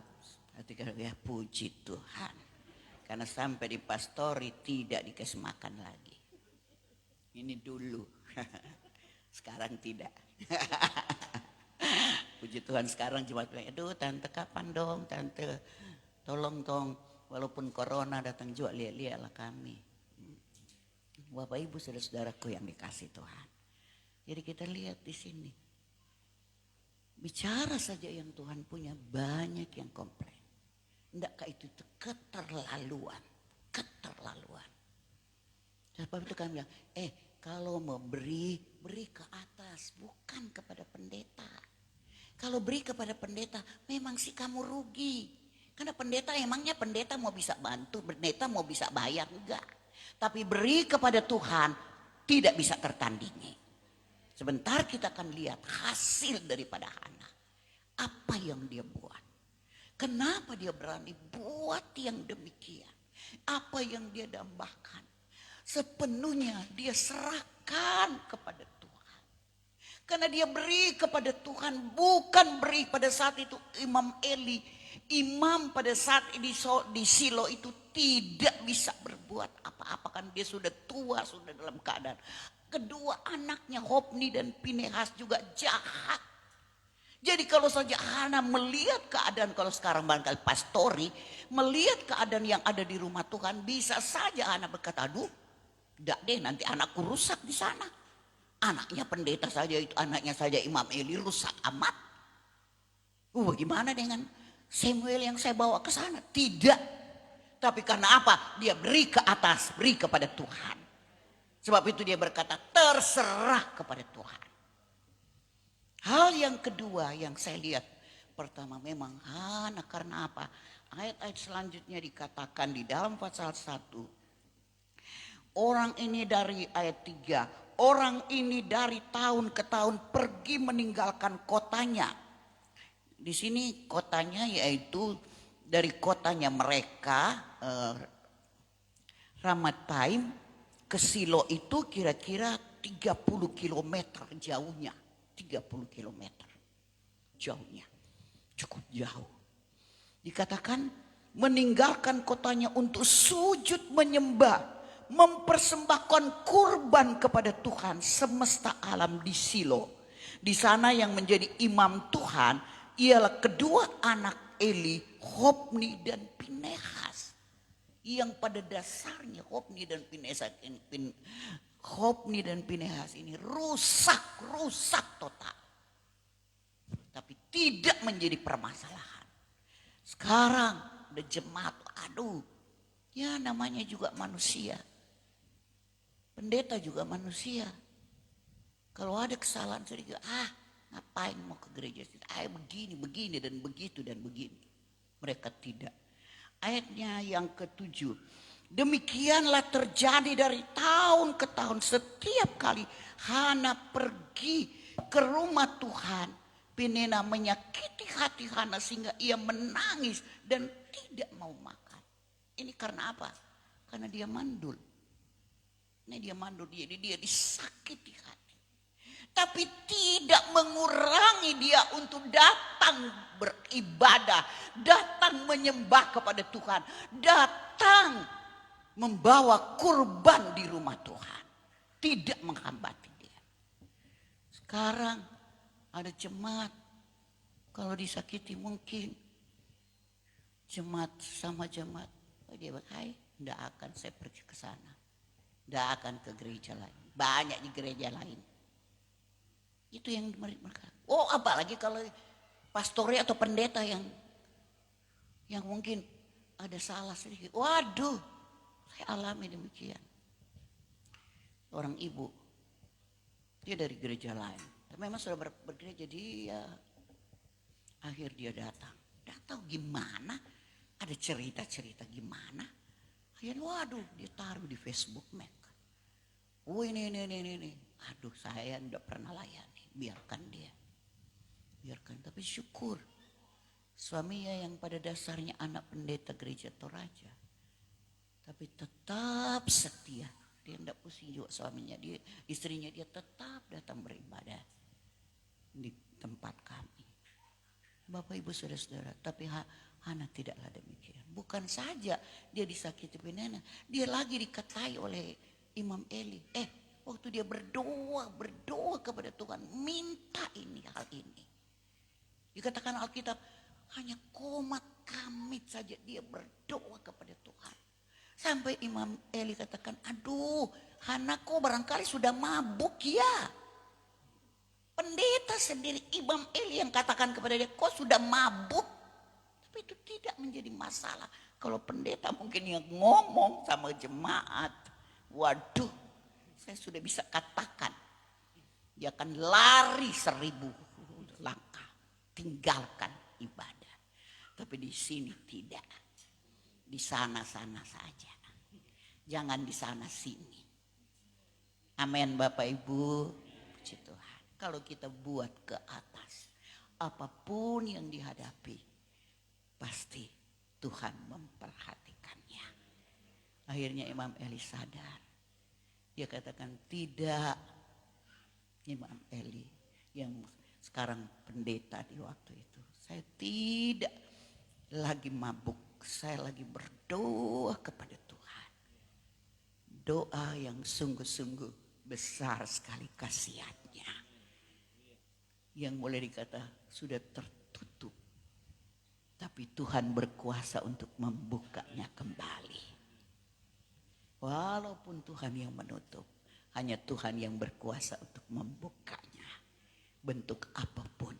Ya puji Tuhan. Karena sampai di pastori tidak dikasih makan lagi. Ini dulu. Sekarang tidak. Puji Tuhan sekarang jemaat bilang, aduh tante kapan dong tante, tolong dong, walaupun corona datang juga lihat-lihatlah kami. Bapak Ibu saudara-saudaraku yang dikasih Tuhan. Jadi kita lihat di sini. Bicara saja yang Tuhan punya banyak yang komplain. Endakkah itu keterlaluan. Keterlaluan. Sebab itu kami bilang, kalau mau beri ke atas, bukan kepada pendeta. Kalau beri kepada pendeta, memang sih kamu rugi. Karena pendeta emangnya pendeta mau bisa bantu, pendeta mau bisa bayar, enggak. Tapi beri kepada Tuhan tidak bisa tertandingi. Sebentar kita akan lihat hasil daripada Hana. Apa yang dia buat. Kenapa dia berani buat yang demikian. Apa yang dia dambakan. Sepenuhnya dia serahkan kepada Tuhan. Karena dia beri kepada Tuhan. Bukan beri pada saat itu Imam Eli. Imam pada saat di Silo itu tidak bisa berbuat apa-apa. Kan dia sudah tua, sudah dalam keadaan. Kedua anaknya Hofni dan Pinehas juga jahat. Jadi kalau saja Hana melihat keadaan, kalau sekarang barangkali pastori, melihat keadaan yang ada di rumah Tuhan, bisa saja Hana berkata, aduh, tidak deh nanti anakku rusak di sana. Anaknya pendeta saja itu, anaknya saja Imam Eli rusak amat. Bagaimana dengan Samuel yang saya bawa ke sana? Tidak. Tapi karena apa? Dia beri ke atas, beri kepada Tuhan. Sebab itu dia berkata terserah kepada Tuhan. Hal yang kedua yang saya lihat. Pertama memang Hana karena apa? Ayat-ayat selanjutnya dikatakan di dalam pasal 1. Orang ini dari ayat 3. Orang ini dari tahun ke tahun pergi meninggalkan kotanya. Di sini kotanya yaitu dari kotanya mereka Ramathaim ke Silo itu kira-kira 30 km jauhnya. 30 km jauhnya. Cukup jauh. Dikatakan meninggalkan kotanya untuk sujud menyembah. Mempersembahkan kurban kepada Tuhan semesta alam di Silo. Di sana yang menjadi imam Tuhan ialah kedua anak Eli, Hofni dan Pinehas. Yang pada dasarnya Hofni dan Pinehas ini rusak total. Tapi tidak menjadi permasalahan. Sekarang udah jemaat, aduh, ya namanya juga manusia. Pendeta juga manusia. Kalau ada kesalahan sedikit, ngapain mau ke gereja? Begini dan begitu dan begini. Mereka tidak. Ayatnya yang ke-7. Demikianlah terjadi dari tahun ke tahun. Setiap kali Hana pergi ke rumah Tuhan, Penina menyakiti hati Hana sehingga ia menangis dan tidak mau makan. Ini karena apa? Karena dia mandul. Jadi dia disakiti hati. Tapi tidak mengurangi dia untuk datang beribadah. Datang menyembah kepada Tuhan. Datang membawa kurban di rumah Tuhan. Tidak menghambati dia. Sekarang ada jemaat. Kalau disakiti mungkin. Jemaat sama jemaat. Dia berkata, tidak akan saya pergi ke sana. Tidak akan ke gereja lain. Banyak di gereja lain. Itu yang mereka. Oh apalagi kalau pastori atau pendeta yang mungkin ada salah sedikit. Waduh, saya alami demikian. Orang ibu, dia dari gereja lain. Tapi memang sudah bergereja dia. Akhir dia datang. Tidak tahu gimana. Ada cerita-cerita gimana. Akhirnya waduh dia taruh di Facebook mereka. Oh ini. Aduh saya tidak pernah layani. Biarkan dia. Biarkan. Tapi syukur. Suaminya yang pada dasarnya anak pendeta gereja Toraja. Tapi tetap setia. Dia tidak pusing juga suaminya. Istrinya dia tetap datang beribadah. Di tempat kami. Bapak ibu saudara-saudara. Tapi Hana tidaklah demikian. Bukan saja dia disakiti Penina. Dia lagi dikatai oleh Imam Eli. Waktu dia berdoa kepada Tuhan. Minta hal ini. Dikatakan Alkitab, hanya komat kamit saja dia berdoa kepada Tuhan. Sampai Imam Eli katakan, aduh anakku barangkali sudah mabuk ya. Pendeta sendiri Imam Eli yang katakan kepada dia, kok sudah mabuk? Tapi itu tidak menjadi masalah. Kalau pendeta mungkin yang ngomong sama jemaat, waduh saya sudah bisa katakan. Dia akan lari 1000 langkah, tinggalkan ibadah. Tapi di sini tidak, di sana-sana saja. Jangan di sana sini. Amin Bapak Ibu, puji Tuhan. Kalau kita buat ke atas, apapun yang dihadapi, pasti Tuhan memperhatikannya. Akhirnya Imam Eli sadar. Dia katakan tidak. Imam Eli yang sekarang pendeta di waktu itu. Saya tidak lagi mabuk. Saya lagi berdoa kepada Tuhan. Doa yang sungguh-sungguh besar sekali kasihannya. Yang boleh dikata sudah tertutup. Tapi Tuhan berkuasa untuk membukanya kembali. Walaupun Tuhan yang menutup, hanya Tuhan yang berkuasa untuk membukanya. Bentuk apapun,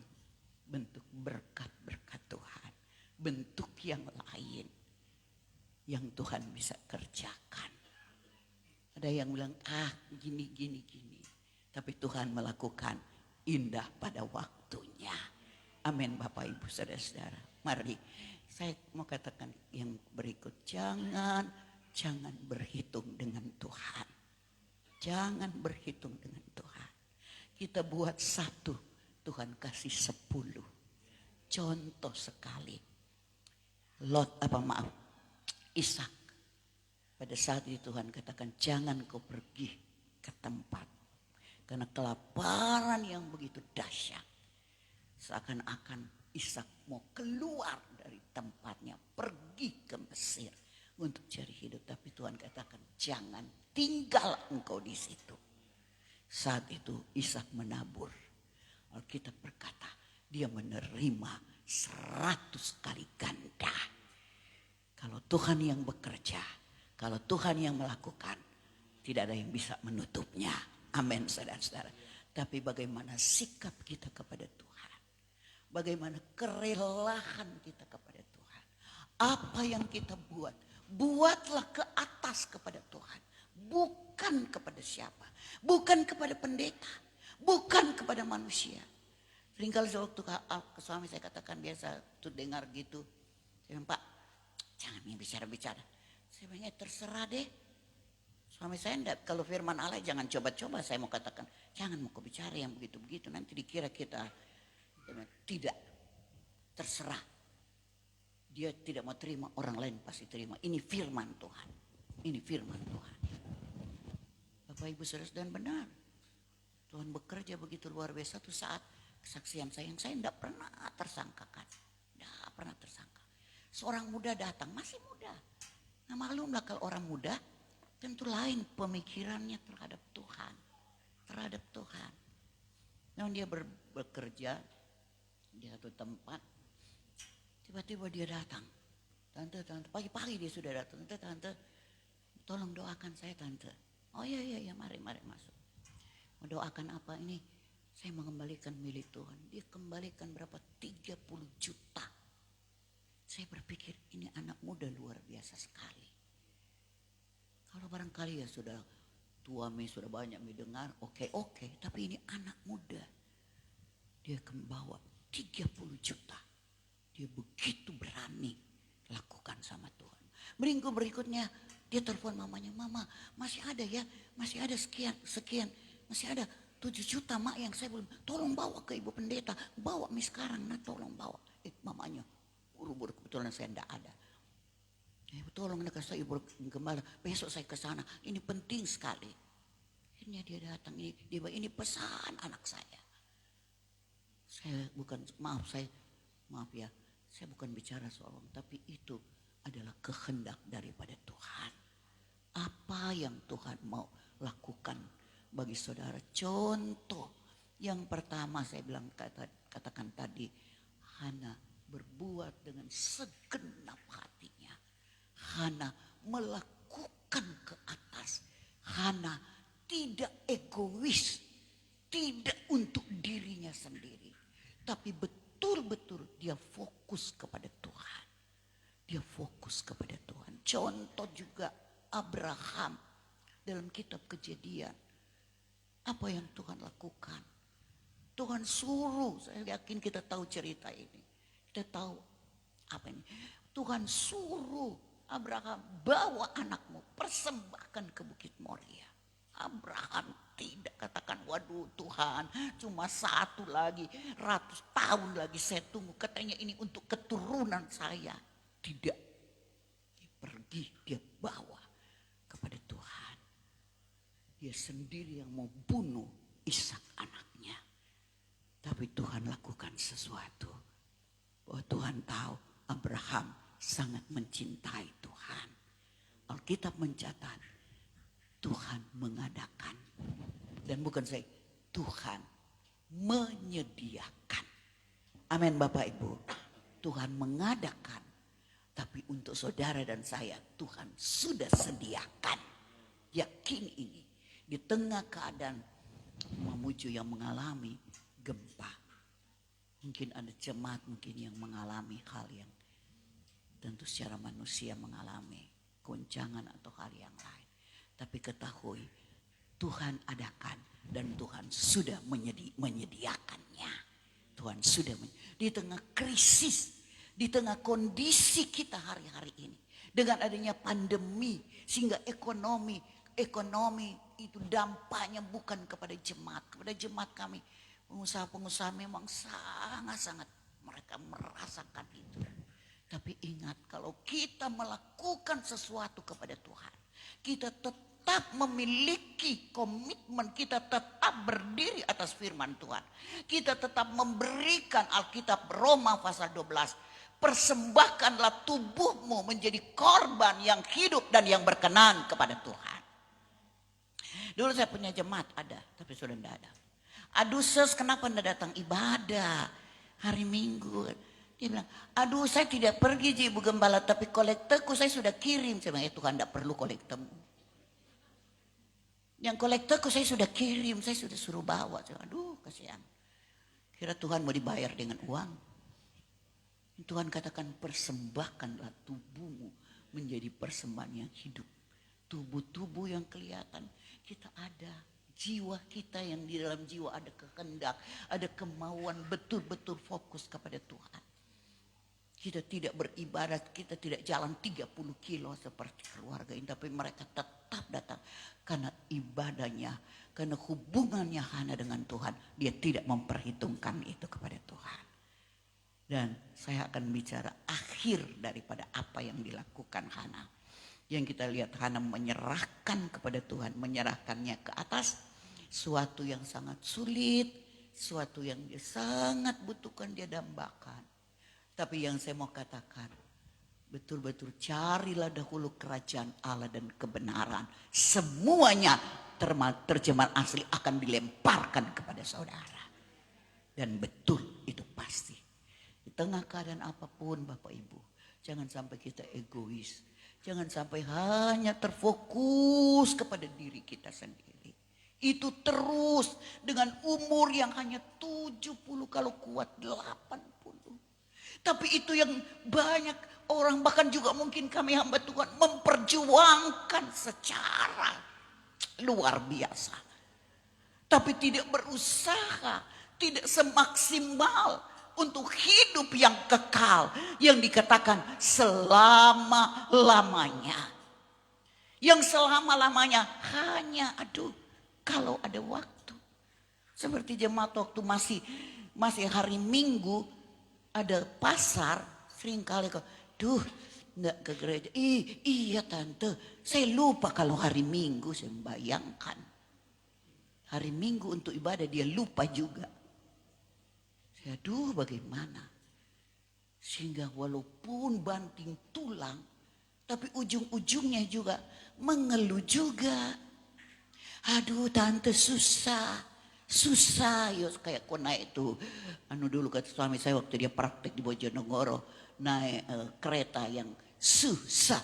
bentuk berkat-berkat Tuhan, bentuk yang lain yang Tuhan bisa kerjakan. Ada yang bilang, gini. Tapi Tuhan melakukan indah pada waktunya. Amin Bapak Ibu Saudara-saudara. Mari saya mau katakan yang berikut. Jangan berhitung dengan Tuhan. Jangan berhitung dengan Tuhan. Kita buat 1, Tuhan kasih 10. Contoh sekali. Ishak. Pada saat itu Tuhan katakan jangan kau pergi ke tempat. Karena kelaparan yang begitu dahsyat. Seakan-akan Ishak mau keluar dari tempatnya. Pergi ke Mesir untuk cari hidup. Tapi Tuhan katakan jangan, tinggal engkau di situ. Saat itu Ishak menabur. Alkitab berkata dia menerima 100 kali ganda. Kalau Tuhan yang bekerja, kalau Tuhan yang melakukan, tidak ada yang bisa menutupnya. Amin saudara-saudara. Tapi bagaimana sikap kita kepada Tuhan? Bagaimana kerelaan kita kepada Tuhan? Apa yang kita buat? Buatlah ke atas kepada Tuhan. Bukan kepada siapa. Bukan kepada pendeta. Bukan kepada manusia. Seringkali waktu ke suami saya katakan biasa tuh dengar gitu. Saya bilang, Pak, jangan bicara-bicara. Saya bilang, terserah deh. Suami saya enggak, kalau firman Allah jangan coba-coba. Saya mau katakan, jangan mau bicara yang begitu-begitu. Nanti dikira kita. Tidak, terserah. Dia tidak mau terima, orang lain pasti terima. Ini firman Tuhan. Ini firman Tuhan. Bapak Ibu Saudara dan benar. Tuhan bekerja begitu luar biasa. Satu saat kesaksian saya yang saya tidak pernah tersangkakan. Tidak pernah tersangka. Seorang muda datang, masih muda. Nah maklumlah kalau orang muda tentu lain pemikirannya terhadap Tuhan. Terhadap Tuhan. Namun dia bekerja di satu tempat. Tiba-tiba dia datang. Tante, pagi-pagi dia sudah datang. Tante, tolong doakan saya tante. Oh iya, mari masuk. Mau doakan apa ini? Saya mengembalikan milik Tuhan. Dia kembalikan berapa? 30 juta. Saya berpikir ini anak muda luar biasa sekali. Kalau barangkali ya sudah tua sudah banyak mendengar. Oke. Tapi ini anak muda. Dia membawa 30 juta. Dia begitu berani lakukan sama Tuhan. Minggu berikutnya dia telepon mamanya. Mama masih ada ya. Masih ada sekian. Masih ada 7 juta mak yang saya belum. Tolong bawa ke ibu pendeta. Bawa sekarang. Nah tolong bawa. Mamanya. Buru-buru kebetulan saya tidak ada. Tolong kasih ibu gembala. Besok saya ke sana. Ini penting sekali. Akhirnya dia datang. Ini pesan anak saya. Saya bukan maaf ya. Saya bukan bicara soal uang, tapi itu adalah kehendak daripada Tuhan. Apa yang Tuhan mau lakukan bagi saudara? Contoh yang pertama saya bilang katakan tadi, Hana berbuat dengan segenap hatinya. Hana melakukan ke atas. Hana tidak egois, tidak untuk dirinya sendiri, tapi betul-betul dia fokus kepada Tuhan. Dia fokus kepada Tuhan. Contoh juga Abraham dalam kitab Kejadian. Apa yang Tuhan lakukan? Tuhan suruh, saya yakin kita tahu cerita ini. Kita tahu apa ini. Tuhan suruh Abraham, bawa anakmu, persembahkan ke Bukit Moria. Abraham tidak katakan, waduh Tuhan cuma satu lagi, ratus tahun lagi saya tunggu. Katanya ini untuk keturunan saya. Tidak. Dia pergi, dia bawa kepada Tuhan. Dia sendiri yang mau bunuh Ishak anaknya. Tapi Tuhan lakukan sesuatu. Bahwa Tuhan tahu Abraham sangat mencintai Tuhan. Alkitab mencatat Tuhan mengadakan. Dan bukan saya, Tuhan menyediakan. Amin Bapak Ibu. Tuhan mengadakan. Tapi untuk saudara dan saya Tuhan sudah sediakan. Yakin ini. Di tengah keadaan Mamuju yang mengalami gempa. Mungkin ada jemaat mungkin yang mengalami hal yang tentu secara manusia mengalami goncangan atau hal yang lain. Tapi ketahui Tuhan adakan dan Tuhan sudah menyediakannya. Tuhan sudah di tengah krisis, di tengah kondisi kita hari-hari ini. Dengan adanya pandemi sehingga ekonomi itu dampaknya bukan kepada jemaat. Kepada jemaat kami, pengusaha-pengusaha memang sangat-sangat mereka merasakan itu. Tapi ingat, kalau kita melakukan sesuatu kepada Tuhan, kita tetap memiliki komitmen, kita tetap berdiri atas firman Tuhan. Kita tetap memberikan Alkitab Roma pasal 12. Persembahkanlah tubuhmu menjadi korban yang hidup dan yang berkenan kepada Tuhan. Dulu saya punya jemaat ada, tapi sudah tidak ada. Aduh sis, kenapa tidak datang ibadah hari Minggu? Dia bilang, aduh saya tidak pergi Ji Ibu Gembala, tapi kolektorku saya sudah kirim. Saya bilang, ya Tuhan tidak perlu kolektormu. Yang kolektorku saya sudah kirim, saya sudah suruh bawa. Saya bilang, aduh kasihan. Kira Tuhan mau dibayar dengan uang. Tuhan katakan persembahkanlah tubuhmu menjadi persembahan yang hidup. Tubuh-tubuh yang kelihatan kita ada. Jiwa kita yang di dalam jiwa ada kehendak, ada kemauan betul-betul fokus kepada Tuhan. Kita tidak beribadat, kita tidak jalan 30 kilo seperti keluarga ini. Tapi mereka tetap datang karena ibadahnya, karena hubungannya Hana dengan Tuhan. Dia tidak memperhitungkan itu kepada Tuhan. Dan saya akan bicara akhir daripada apa yang dilakukan Hana. Yang kita lihat Hana menyerahkan kepada Tuhan, menyerahkannya ke atas. Suatu yang sangat sulit, suatu yang dia sangat butuhkan dia dambakan. Tapi yang saya mau katakan, betul-betul carilah dahulu kerajaan Allah dan kebenaran. Semuanya terjemahan asli akan dilemparkan kepada saudara. Dan betul itu pasti. Di tengah keadaan apapun Bapak Ibu, jangan sampai kita egois. Jangan sampai hanya terfokus kepada diri kita sendiri. Itu terus dengan umur yang hanya 70 kalau kuat 80. Tapi itu yang banyak orang bahkan juga mungkin kami hamba Tuhan memperjuangkan secara luar biasa. Tapi tidak berusaha, tidak semaksimal untuk hidup yang kekal. Yang dikatakan selama-lamanya. Yang selama-lamanya hanya kalau ada waktu. Seperti jemaat waktu masih hari Minggu ada pasar, seringkali kok, enggak ke gereja. Iya tante, saya lupa kalau hari Minggu, saya membayangkan. Hari Minggu untuk ibadah dia lupa juga. Bagaimana? Sehingga walaupun banting tulang, tapi ujung-ujungnya juga mengeluh juga. Aduh tante susah. Susah yuk kayak kok naik itu. Dulu kata suami saya waktu dia praktek di Bojonegoro. Naik kereta yang susah.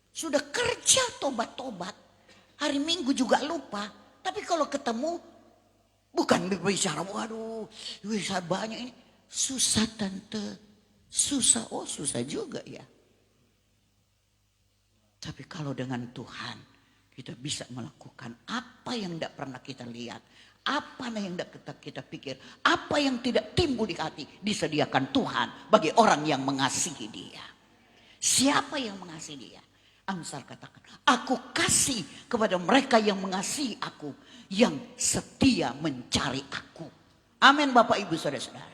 Sudah kerja tobat-tobat. Hari Minggu juga lupa. Tapi kalau ketemu bukan bicara waduh bisa banyak ini. Susah tante. Susah, oh susah juga ya. Tapi kalau dengan Tuhan kita bisa melakukan apa yang tidak pernah kita lihat. Apa yang tidak kita pikir. Apa yang tidak timbul di hati. Disediakan Tuhan bagi orang yang mengasihi dia. Siapa yang mengasihi dia? Amsal katakan, aku kasih kepada mereka yang mengasihi aku. Yang setia mencari aku. Amin Bapak Ibu Saudara-saudara.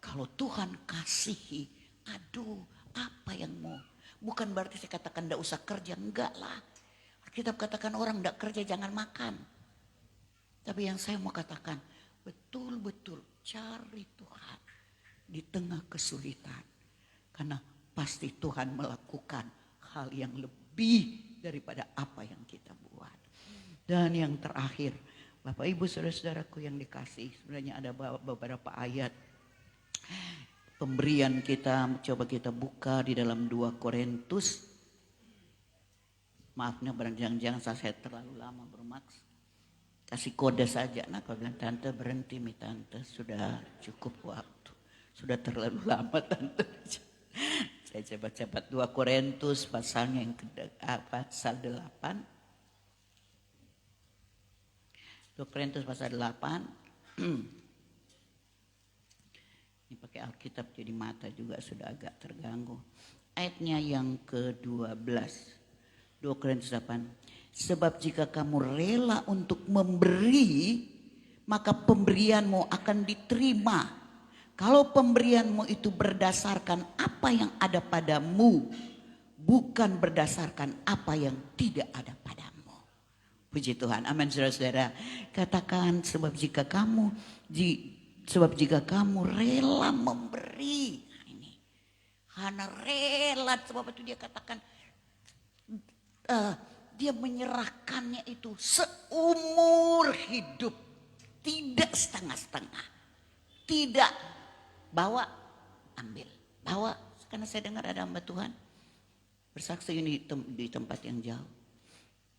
Kalau Tuhan kasihi, aduh apa yang mau. Bukan berarti saya katakan tidak usah kerja, enggak lah. Alkitab katakan orang tidak kerja jangan makan. Tapi yang saya mau katakan, betul-betul cari Tuhan di tengah kesulitan. Karena pasti Tuhan melakukan hal yang lebih daripada apa yang kita buat. Dan yang terakhir, Bapak Ibu Saudara-saudaraku yang dikasih, sebenarnya ada beberapa ayat pemberian kita, coba kita buka di dalam 2 Korintus. Maafnya jangan saya terlalu lama bermaksud. Kasih kode saja. Nah kalau bilang tante berhenti mi tante. Sudah cukup waktu. Sudah terlalu lama tante. Saya cepat-cepat 2 Korintus pasalnya yang pasal 8. 2 Korintus pasal 8. Ini pakai Alkitab jadi mata juga sudah agak terganggu. Ayatnya yang ke-12. 2 Korintus 8. Sebab jika kamu rela untuk memberi, maka pemberianmu akan diterima. Kalau pemberianmu itu berdasarkan apa yang ada padamu, bukan berdasarkan apa yang tidak ada padamu. Puji Tuhan, amin saudara-saudara. Katakan sebab jika kamu rela memberi. Nah, ini Hana rela, sebab itu dia katakan dia menyerahkannya itu seumur hidup. Tidak setengah-setengah. Tidak bawa ambil. Bawa, karena saya dengar ada hamba Tuhan bersaksi ini di tempat yang jauh.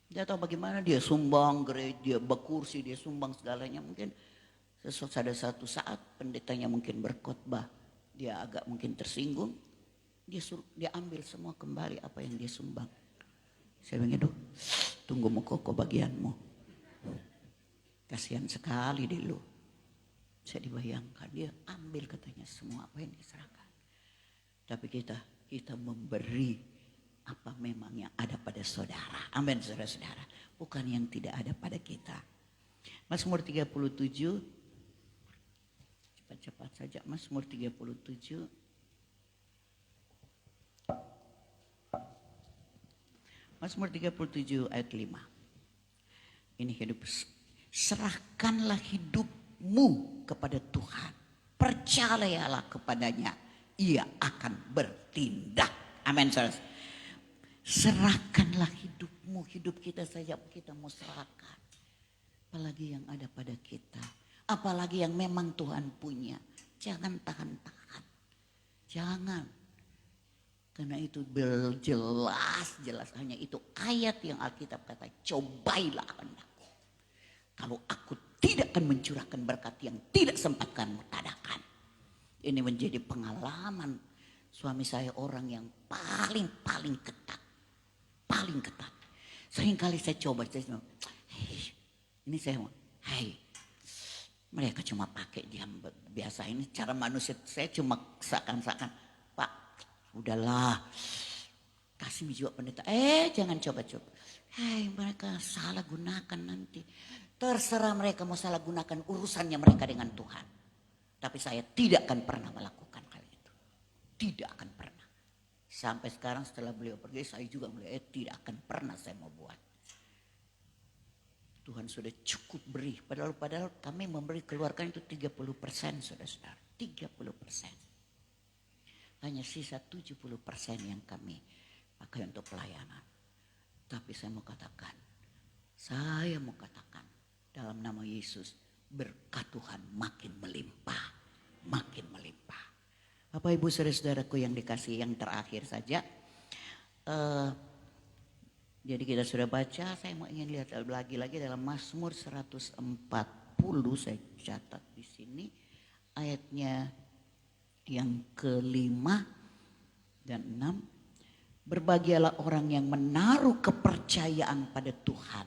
Dia tahu bagaimana dia sumbang gereja, berkursi, dia sumbang segalanya. Mungkin ada satu saat pendetanya mungkin berkhotbah, dia agak mungkin tersinggung, dia ambil semua kembali apa yang dia sumbang. Saya bilang, aduh, tunggu mokoko bagianmu. Kasihan sekali deh lu. Saya dibayangkan dia ambil katanya semua apa yang diserahkan. Tapi kita memberi apa memang yang ada pada saudara. Amin saudara-saudara. Bukan yang tidak ada pada kita. Mazmur 37. Cepat-cepat saja Mazmur 37. Mazmur 37 ayat 5. Ini hidup. Serahkanlah hidupmu kepada Tuhan. Percayalah kepadanya. Ia akan bertindak. Amin saudara. Serahkanlah hidupmu. Hidup kita saja kita mau serahkan. Apalagi yang ada pada kita. Apalagi yang memang Tuhan punya. Jangan tahan-tahan. Jangan. Karena itu jelas hanya itu ayat yang Alkitab kata. Cobailah anakku. Kalau aku tidak akan mencurahkan berkat yang tidak sempat kamu adakan. Ini menjadi pengalaman suami saya orang yang paling ketat. Paling ketat. Seringkali saya coba. Ini saya mau. Mereka cuma pakai diam biasa. Ini cara manusia. Saya cuma seakan-akan. Pak, udahlah. Kasih juga pendeta. Jangan coba-coba. Mereka salah gunakan nanti. Terserah mereka mau salah gunakan urusannya mereka dengan Tuhan. Tapi saya tidak akan pernah melakukan hal itu. Tidak akan pernah. Sampai sekarang setelah beliau pergi saya juga melihat tidak akan pernah saya mau buat. Tuhan sudah cukup beri. Padahal kami memberi keluarkan itu 30% saudara-saudara. 30%. Hanya sisa 70% yang kami pakai untuk pelayanan. Tapi saya mau katakan. Saya mau katakan dalam nama Yesus, berkat Tuhan makin melimpah, makin melimpah. Bapak Ibu saudara-saudaraku yang dikasihi, yang terakhir saja. Jadi kita sudah baca, saya mau ingin lihat lagi dalam Mazmur 140, saya catat di sini ayatnya yang ke-5 dan 6. Berbahagialah orang yang menaruh kepercayaan pada Tuhan,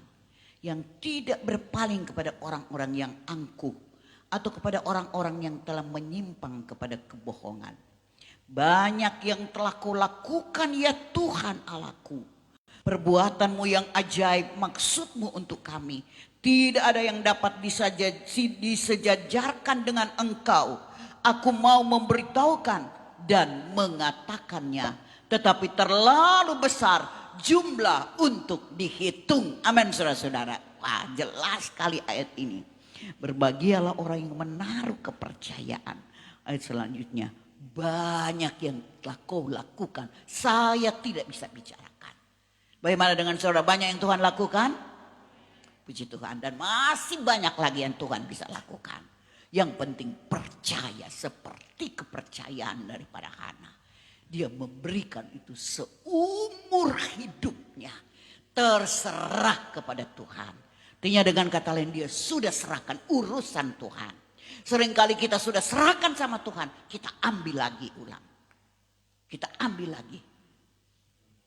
yang tidak berpaling kepada orang-orang yang angkuh atau kepada orang-orang yang telah menyimpang kepada kebohongan. Banyak yang telah kau lakukan ya Tuhan Allahku. Perbuatanmu yang ajaib, maksudmu untuk kami. Tidak ada yang dapat disejajarkan dengan engkau. Aku mau memberitahukan dan mengatakannya. Tetapi terlalu besar jumlah untuk dihitung. Amin saudara-saudara. Wah, jelas sekali ayat ini. Berbahagialah orang yang menaruh kepercayaan. Ayat selanjutnya. Banyak yang telah kau lakukan. Saya tidak bisa bicarakan. Bagaimana dengan saudara? Banyak yang Tuhan lakukan? Puji Tuhan. Dan masih banyak lagi yang Tuhan bisa lakukan. Yang penting percaya seperti kepercayaan daripada Hana. Dia memberikan itu seumur hidupnya. Terserah kepada Tuhan. Artinya dengan kata lain dia sudah serahkan urusan Tuhan. Seringkali kita sudah serahkan sama Tuhan. Kita ambil lagi ulang. Kita ambil lagi.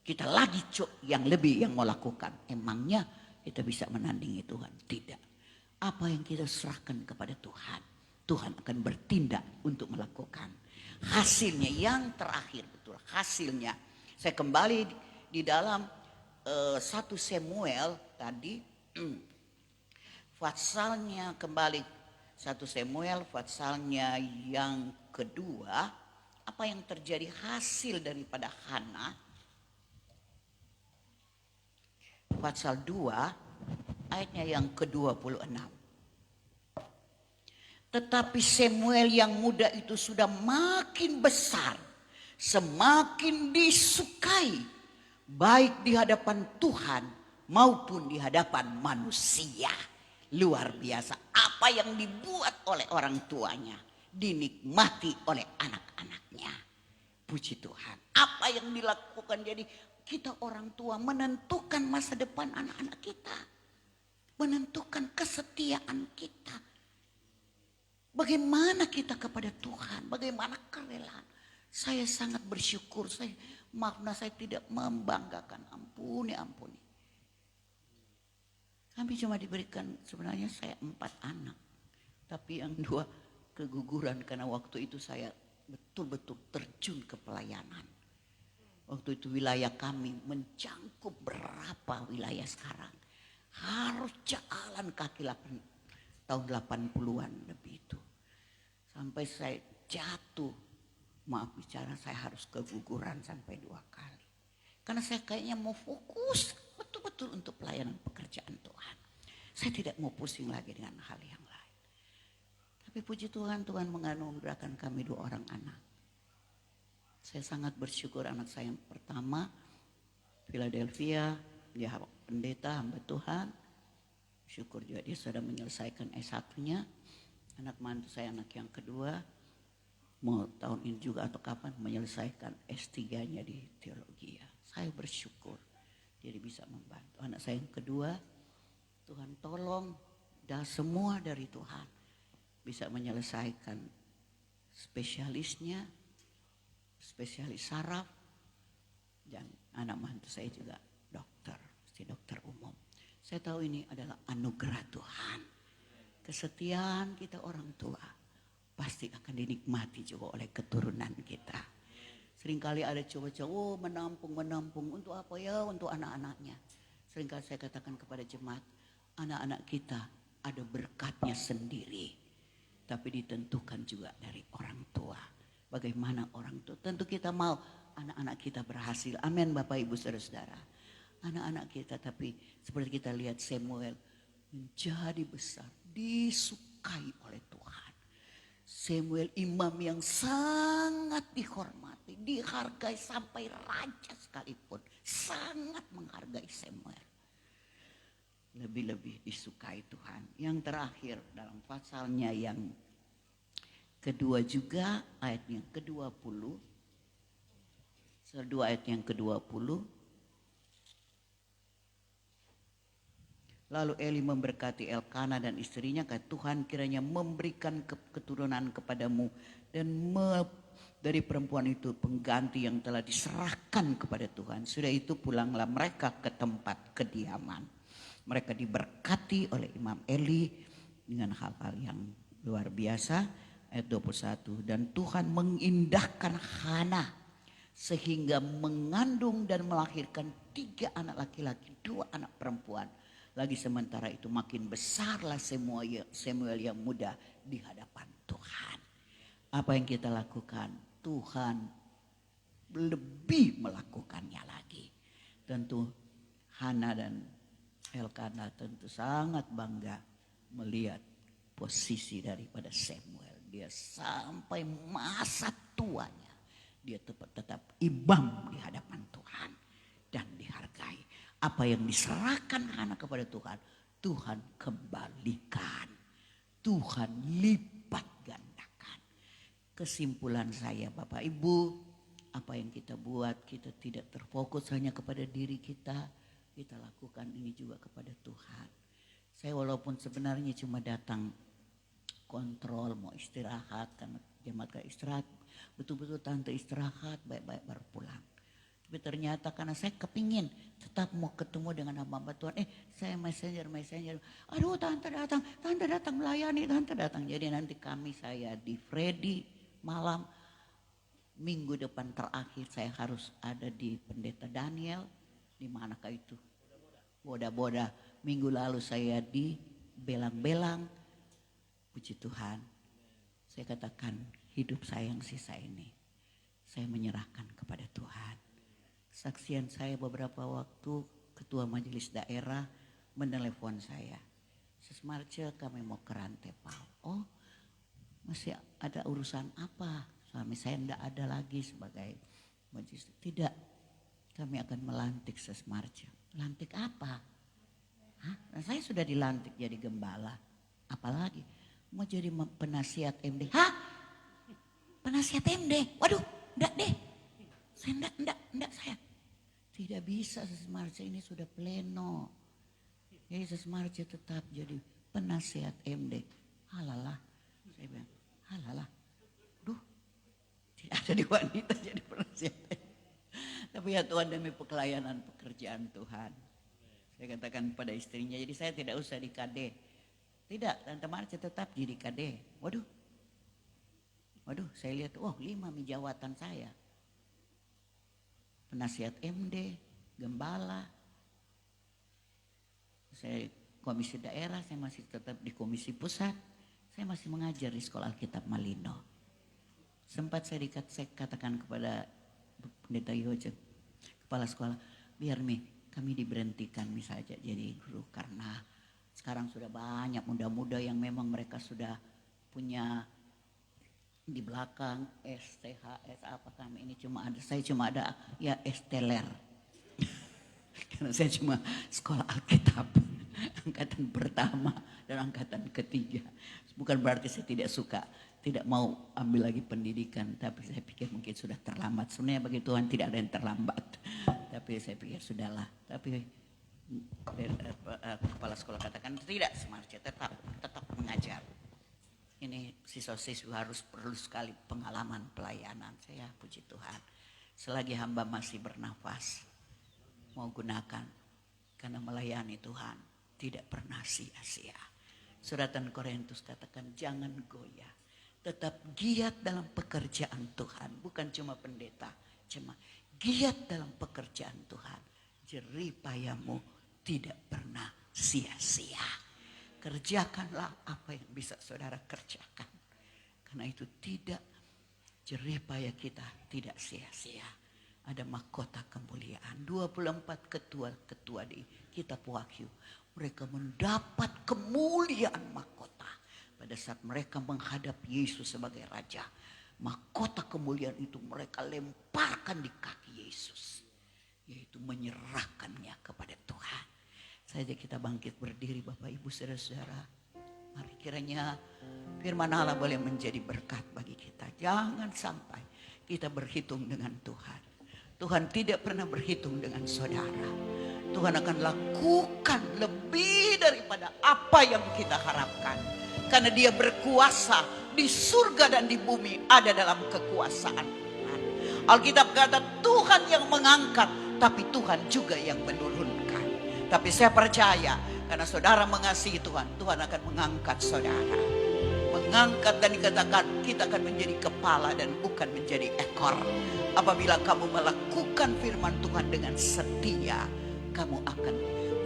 Kita lagi yang lebih yang mau lakukan. Emangnya kita bisa menandingi Tuhan? Tidak. Apa yang kita serahkan kepada Tuhan, Tuhan akan bertindak untuk melakukan. Hasilnya yang terakhir betul. Hasilnya saya kembali di dalam 1 Samuel tadi. Fatsalnya kembali 1 Samuel fatsalnya yang kedua. Apa yang terjadi hasil daripada Hana? Pasal 2 ayatnya yang ke-26. Tetapi Samuel yang muda itu sudah makin besar, semakin disukai, baik di hadapan Tuhan maupun di hadapan manusia. Luar biasa, apa yang dibuat oleh orang tuanya dinikmati oleh anak-anaknya. Puji Tuhan. Apa yang dilakukan, jadi kita orang tua menentukan masa depan anak-anak kita. Menentukan kesetiaan kita. Bagaimana kita kepada Tuhan. Bagaimana kerelaan. Saya sangat bersyukur. Maaf, saya tidak membanggakan. Ampuni. Kami cuma diberikan, sebenarnya saya 4 anak. Tapi yang 2 keguguran. Karena waktu itu saya betul-betul terjun ke pelayanan. Waktu itu wilayah kami mencangkup berapa wilayah sekarang. Harus jalan kaki tahun 80-an lebih itu. Sampai saya jatuh. Maaf bicara, saya harus keguguran sampai 2 kali. Karena saya kayaknya mau fokus betul-betul untuk pelayanan pekerjaan Tuhan. Saya tidak mau pusing lagi dengan hal yang lain. Tapi puji Tuhan, Tuhan menganugerahkan kami 2 orang anak. Saya sangat bersyukur anak saya yang pertama, Philadelphia, dia pendeta, hamba Tuhan. Syukur juga dia sudah menyelesaikan S1-nya. Anak mantu saya anak yang kedua, mau tahun ini juga atau kapan menyelesaikan S3-nya di teologi. Saya bersyukur jadi bisa membantu. Anak saya yang kedua, Tuhan tolong, dah semua dari Tuhan. Bisa menyelesaikan spesialisnya, spesialis saraf, dan anak mantu saya juga dokter, dokter umum. Saya tahu ini adalah anugerah Tuhan. Kesetiaan kita orang tua pasti akan dinikmati juga oleh keturunan kita. Seringkali ada cowok-cowok menampung untuk apa ya? Untuk anak-anaknya. Seringkali saya katakan kepada jemaat, anak-anak kita ada berkatnya sendiri, tapi ditentukan juga dari orang tua. Bagaimana orang tua? Tentu kita mau anak-anak kita berhasil. Amin Bapak Ibu Saudara-saudara. Anak-anak kita, tapi seperti kita lihat Samuel menjadi besar, disukai oleh Tuhan. Samuel imam yang sangat dihormati, dihargai sampai raja sekalipun sangat menghargai Samuel. lebih-lebih disukai Tuhan. Yang terakhir dalam pasalnya yang kedua juga ayat yang ke-20. Dua ayat yang ke-20. Lalu Eli memberkati Elkana dan istrinya, kata Tuhan kiranya memberikan keturunan kepadamu dan dari perempuan itu pengganti yang telah diserahkan kepada Tuhan. Sudah itu pulanglah mereka ke tempat kediaman. Mereka diberkati oleh Imam Eli dengan hal-hal yang luar biasa. Ayat 21, dan Tuhan mengindahkan Hana sehingga mengandung dan melahirkan 3 anak laki-laki, 2 anak perempuan. Lagi sementara itu makin besarlah Samuel yang muda di hadapan Tuhan. Apa yang kita lakukan? Tuhan lebih melakukannya lagi. Tentu Hana dan Elkana tentu sangat bangga melihat posisi daripada Samuel. Dia sampai masa tuanya dia tetap imam di hadapan Tuhan dan dihargai. Apa yang diserahkan Hana kepada Tuhan, Tuhan kembalikan. Tuhan lipat gandakan. Kesimpulan saya Bapak Ibu, apa yang kita buat, kita tidak terfokus hanya kepada diri kita. Kita lakukan ini juga kepada Tuhan. Saya walaupun sebenarnya cuma datang kontrol, mau istirahat, karena jemaat gak istirahat. Betul-betul tante istirahat, baik-baik baru pulang. Tapi ternyata karena saya kepingin tetap mau ketemu dengan hamba Tuhan. Saya messenger. Aduh tante datang melayani, tante datang. Jadi nanti saya di Freddy malam. Minggu depan terakhir saya harus ada di Pendeta Daniel. Di manakah itu? Boda-boda. Minggu lalu saya di Belang-Belang. Puji Tuhan. Saya katakan hidup saya yang sisa ini. Saya menyerahkan kepada Tuhan. Saksian saya beberapa waktu ketua majelis daerah menelepon saya. Sis Marce kami mau ke Rantepal. Oh masih ada urusan apa? Suami saya tidak ada lagi sebagai majelis. Tidak, kami akan melantik Sis Marce. Lantik apa? Hah? Nah, saya sudah dilantik jadi gembala. Apalagi mau jadi penasihat MD. Hah? Penasihat MD? Waduh, enggak deh. Saya enggak saya. Tidak bisa Sis Marce, ini sudah pleno. Jadi Sis Marce tetap jadi penasihat MD. Halalah. Saya bilang, halalah. Duh, tidak ada di wanita jadi penasihat MD. Tapi ya Tuhan demi pelayanan pekerjaan Tuhan. Saya katakan pada istrinya, jadi saya tidak usah di KD. Tidak, Tante Marce tetap jadi KD. Waduh, saya lihat, 5 jawatan saya. Penasihat MD, gembala. Saya komisi daerah, saya masih tetap di komisi pusat. Saya masih mengajar di sekolah Alkitab Malino. Sempat saya katakan kepada Pendeta Yoje, kepala sekolah, biar kami diberhentikan saja jadi guru. Karena sekarang sudah banyak muda-muda yang memang mereka sudah punya di belakang STHS apa kami ini saya cuma ada ya esteler. Karena saya cuma sekolah Alkitab angkatan pertama dan angkatan ketiga. Bukan berarti saya tidak suka, tidak mau ambil lagi pendidikan, tapi saya pikir mungkin sudah terlambat. Sebenarnya bagi Tuhan tidak ada yang terlambat. Tapi saya pikir sudahlah. Tapi kepala sekolah katakan tidak, Semarce tetap mengajar. Ini siswa-siswa harus perlu sekali pengalaman pelayanan. Saya puji Tuhan. Selagi hamba masih bernafas, mau gunakan. Karena melayani Tuhan tidak pernah sia-sia. Suratan Korintus katakan jangan goyah. Tetap giat dalam pekerjaan Tuhan. Bukan cuma pendeta. Cuma giat dalam pekerjaan Tuhan. Jerih payamu tidak pernah sia-sia. Kerjakanlah apa yang bisa saudara kerjakan. Karena itu tidak jerih payah kita tidak sia-sia. Ada mahkota kemuliaan. 24 ketua-ketua di kitab Wahyu. Mereka mendapat kemuliaan mahkota. Pada saat mereka menghadap Yesus sebagai Raja. Mahkota kemuliaan itu mereka lemparkan di kaki Yesus. Yaitu menyerahkannya kepada Tuhan. saja kita bangkit berdiri Bapak Ibu Saudara-saudara. Mari kiranya firman Allah boleh menjadi berkat bagi kita. Jangan sampai kita berhitung dengan Tuhan. Tuhan tidak pernah berhitung dengan saudara. Tuhan akan lakukan lebih daripada apa yang kita harapkan. Karena Dia berkuasa di surga dan di bumi, ada dalam kekuasaan Tuhan. Alkitab kata Tuhan yang mengangkat, tapi Tuhan juga yang menurunkan. Tapi saya percaya karena saudara mengasihi Tuhan, Tuhan akan mengangkat saudara. Mengangkat dan dikatakan kita akan menjadi kepala dan bukan menjadi ekor. Apabila kamu melakukan firman Tuhan dengan setia, kamu akan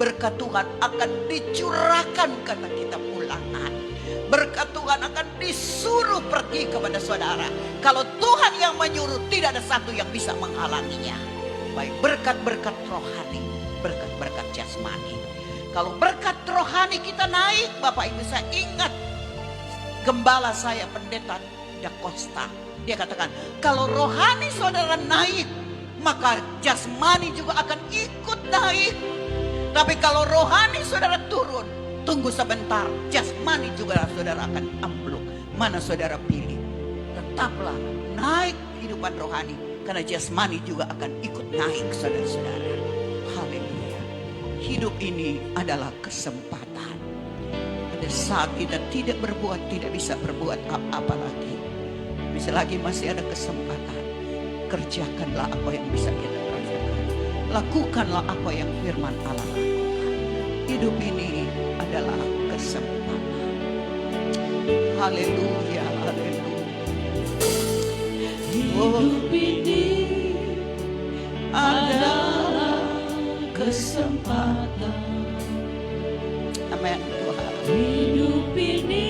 berkat Tuhan akan dicurahkan kata kita ulangan. Berkat Tuhan akan disuruh pergi kepada saudara. Kalau Tuhan yang menyuruh, tidak ada satu yang bisa menghalanginya. Baik berkat-berkat rohani, berkat-berkat jasmani. Kalau berkat rohani kita naik, Bapak Ibu, saya ingat gembala saya pendeta Da Costa. Dia katakan, kalau rohani saudara naik, maka jasmani juga akan ikut naik. Tapi kalau rohani saudara turun, tunggu sebentar, jasmani juga saudara akan ambruk. Mana saudara pilih? Tetaplah naik kehidupan rohani, karena jasmani juga akan ikut naik saudara-saudara. Haleluya. Hidup ini adalah kesempatan. Pada saat kita tidak berbuat, tidak bisa berbuat apa-apa lagi. Bisa lagi masih ada kesempatan. Kerjakanlah apa yang bisa kita kerjakan. Lakukanlah apa yang firman Allah lakukan. Hidup ini adalah kesempatan. Haleluya, haleluya. Hidup ini adalah kesempatan. Amin Tuhan. Hidup ini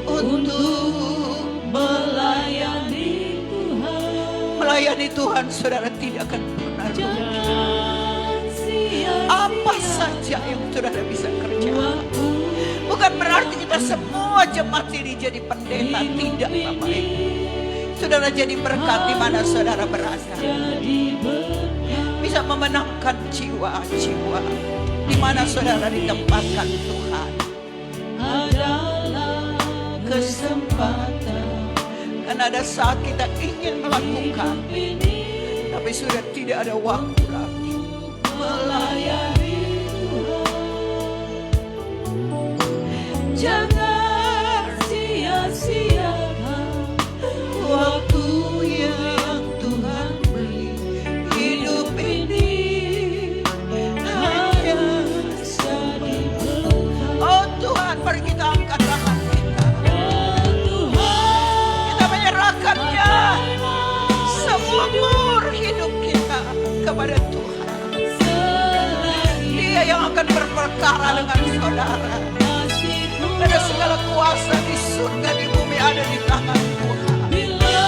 untuk melayani Tuhan. Melayani Tuhan saudara tidak akan pernah rugi. Jangan sia-sia Apa saja yang saudara bisa kerjakan. waktu. Bukan berarti kita semua jemaat ini jadi pendeta. Tidak Bapak Ibu. Saudara jadi berkat di mana saudara berada. Jadi berkat Bisa memenangkan jiwa-jiwa di mana saudara ditempatkan Tuhan. adalah kesempatan. Karena ada saat kita ingin melakukan, Hidup ini tapi sudah tidak ada waktu lagi. melayani Tuhan. Jangan sia-siakan waktu yang Tuhan beri. Hidup ini Hanya jadi berkat. oh Tuhan, mari kita angkat tangan kita. Oh Tuhan, Kita menyerahkannya semua umur hidup kita kepada Tuhan. selagi Dia yang akan berperkara dengan saudara. masih Ada segala kuasa di surga di bumi ada di tangan Tuhan. bila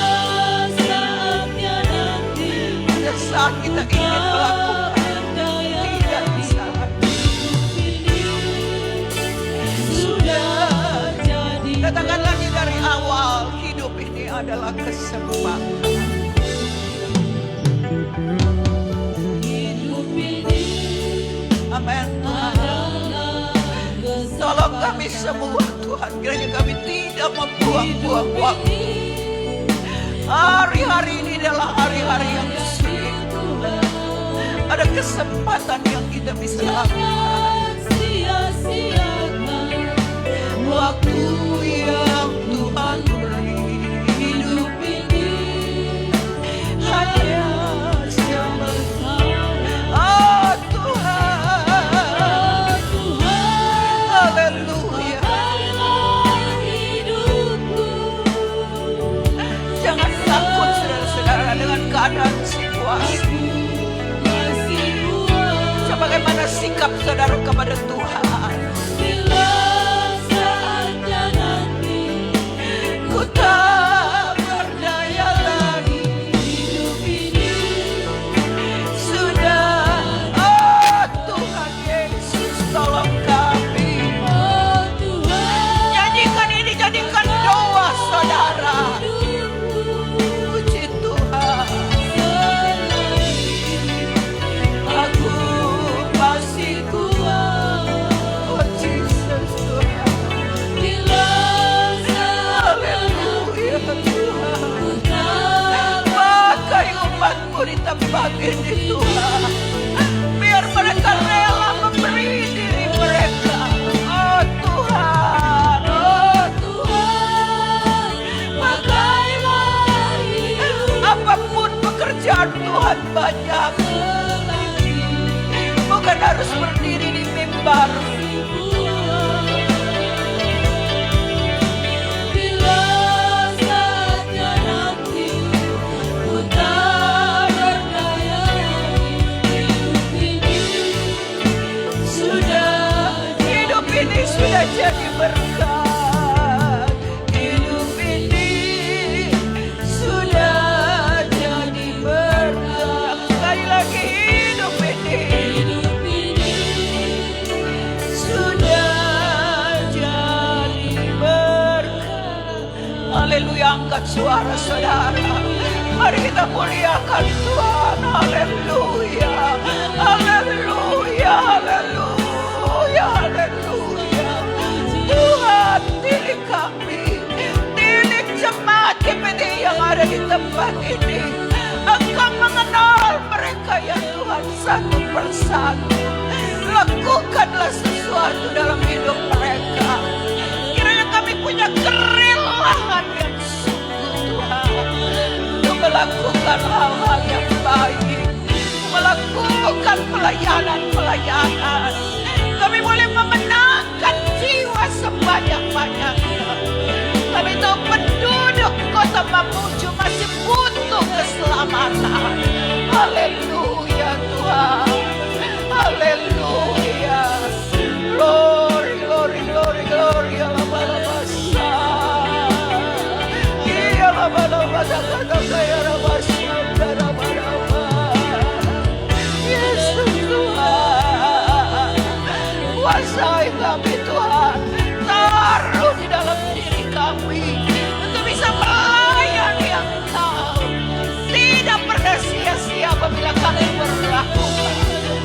saatnya nanti Pada saat kita ingin melakukan, tidak bisa lagi. sudah jadi Katakan lagi dari awal, hidup ini adalah kesempatan. hidup ini Amin Tuhan. adalah Tolong kami semua Tuhan, kiranya kami tidak membuang-buang waktu. Hari-hari ini adalah hari-hari yang sulit. Ada kesempatan yang kita bisa lakukan. Jangan sia-siakan Waktu yang Tuhan beri. hidup ini hanya sementara. Oh Tuhan, Oh Tuhan, haleluya. pakailah hidupku. Jangan takut saudara-saudara dengan keadaan situasi. Masih kuat Bagaimana sikap saudara kepada Tuhan. bila saatnya nanti Ku tak berdaya lagi. hidup ini. Sudah, oh Tuhan Yesus, tolong kami. Oh Tuhan, Nyanyikan ini, jadikan doa saudara. Puji Tuhan. selagi Aku masih ku harus berdiri di mimbar. Bila saatnya nanti ku tak berdaya lagi, hidup ini sudah jadi berkat. Hidup ini sudah jadi berkat. Sekali lagi, hidup ini sudah jadi berkat. Haleluya, angkat suara saudara. Mari kita muliakan Tuhan. Haleluya, haleluya, haleluya, haleluya. Tuhan, didik kami, didik jemaat GPD yang ada di tempat ini. Engkau mengenal mereka ya Tuhan, satu persatu. Lakukanlah sesuatu dalam hidup mereka. Kiranya kami punya kerilaan yang sungguh Tuhan, untuk melakukan hal-hal yang baik, melakukan pelayanan-pelayanan. Kami boleh memenangkan jiwa sebanyak-banyaknya. Kami tahu penduduk kota Mamuju masih butuh keselamatan. Haleluya Tuhan, haleluya. Glory, glory, glory, glory. Alabalabasa. Iya, alabalabasa, kata-kaya, alabasa, darabalaba. Yesus Tuhan, kuasai kami Tuhan. Taruh di dalam diri kami untuk bisa melayani Engkau. Tidak pernah sia-sia apabila kami berlakukan.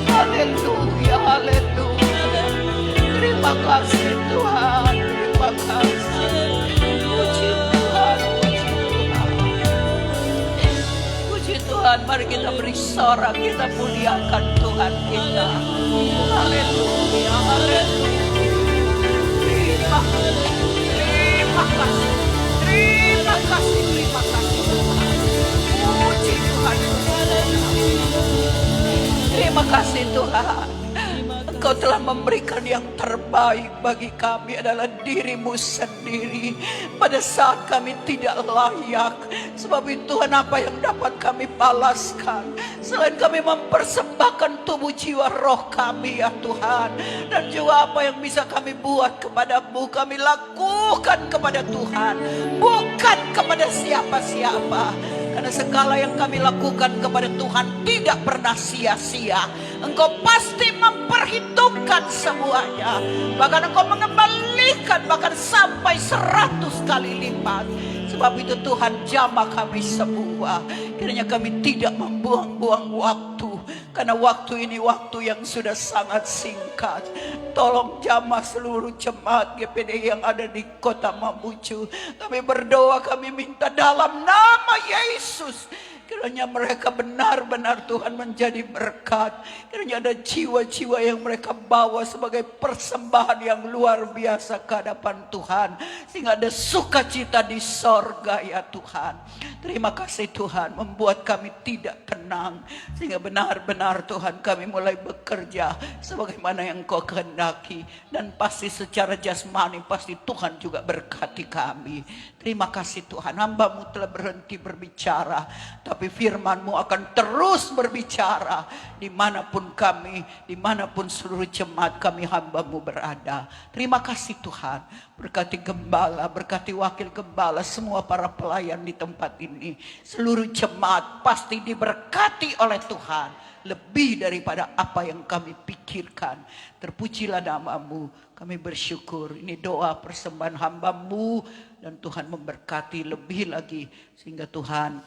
Haleluya, haleluya. Terima kasih Tuhan, terima kasih. Puji Tuhan, puji Tuhan. Puji Tuhan, mari kita beri sorak, kita muliakan Tuhan kita. Haleluya, haleluya. Terima kasih, terima kasih, terima kasih, terima kasih Tuhan. Puji Tuhan. Terima kasih Tuhan. Engkau telah memberikan yang terbaik bagi kami adalah dirimu sendiri. Pada saat kami tidak layak. Sebab itu Tuhan, apa yang dapat kami balaskan selain kami mempersembahkan tubuh jiwa roh kami ya Tuhan. Dan juga apa yang bisa kami buat kepadamu, kami lakukan kepada Tuhan, bukan kepada siapa-siapa. Karena segala yang kami lakukan kepada Tuhan tidak pernah sia-sia. Engkau pasti memperhitungkan semuanya. Bahkan Engkau mengembalikan bahkan sampai 100 kali lipat. Sebab itu Tuhan, jamah kami semua. Kiranya kami tidak membuang-buang waktu. Karena waktu ini waktu yang sudah sangat singkat. Tolong jamah seluruh jemaat GPD yang ada di kota Mamuju. Kami berdoa, kami minta dalam nama Yesus. Kiranya mereka benar-benar Tuhan menjadi berkat. Kiranya ada jiwa-jiwa yang mereka bawa sebagai persembahan yang luar biasa ke hadapan Tuhan. Sehingga ada sukacita di sorga ya Tuhan. Terima kasih Tuhan, membuat kami tidak tenang. Sehingga benar-benar Tuhan kami mulai bekerja sebagaimana yang Kau kehendaki. Dan pasti secara jasmani pasti Tuhan juga berkati kami. Terima kasih Tuhan, hamba-Mu telah berhenti berbicara. Tapi firman-Mu akan terus berbicara. Dimanapun kami, dimanapun seluruh jemaat kami hamba-Mu berada. Terima kasih Tuhan. Berkati gembala, berkati wakil gembala, semua para pelayan di tempat ini. Seluruh jemaat pasti diberkati oleh Tuhan. Lebih daripada apa yang kami pikirkan. Terpujilah nama-Mu. Kami bersyukur. Ini doa persembahan hamba-Mu. Dan Tuhan memberkati lebih lagi. Sehingga Tuhan,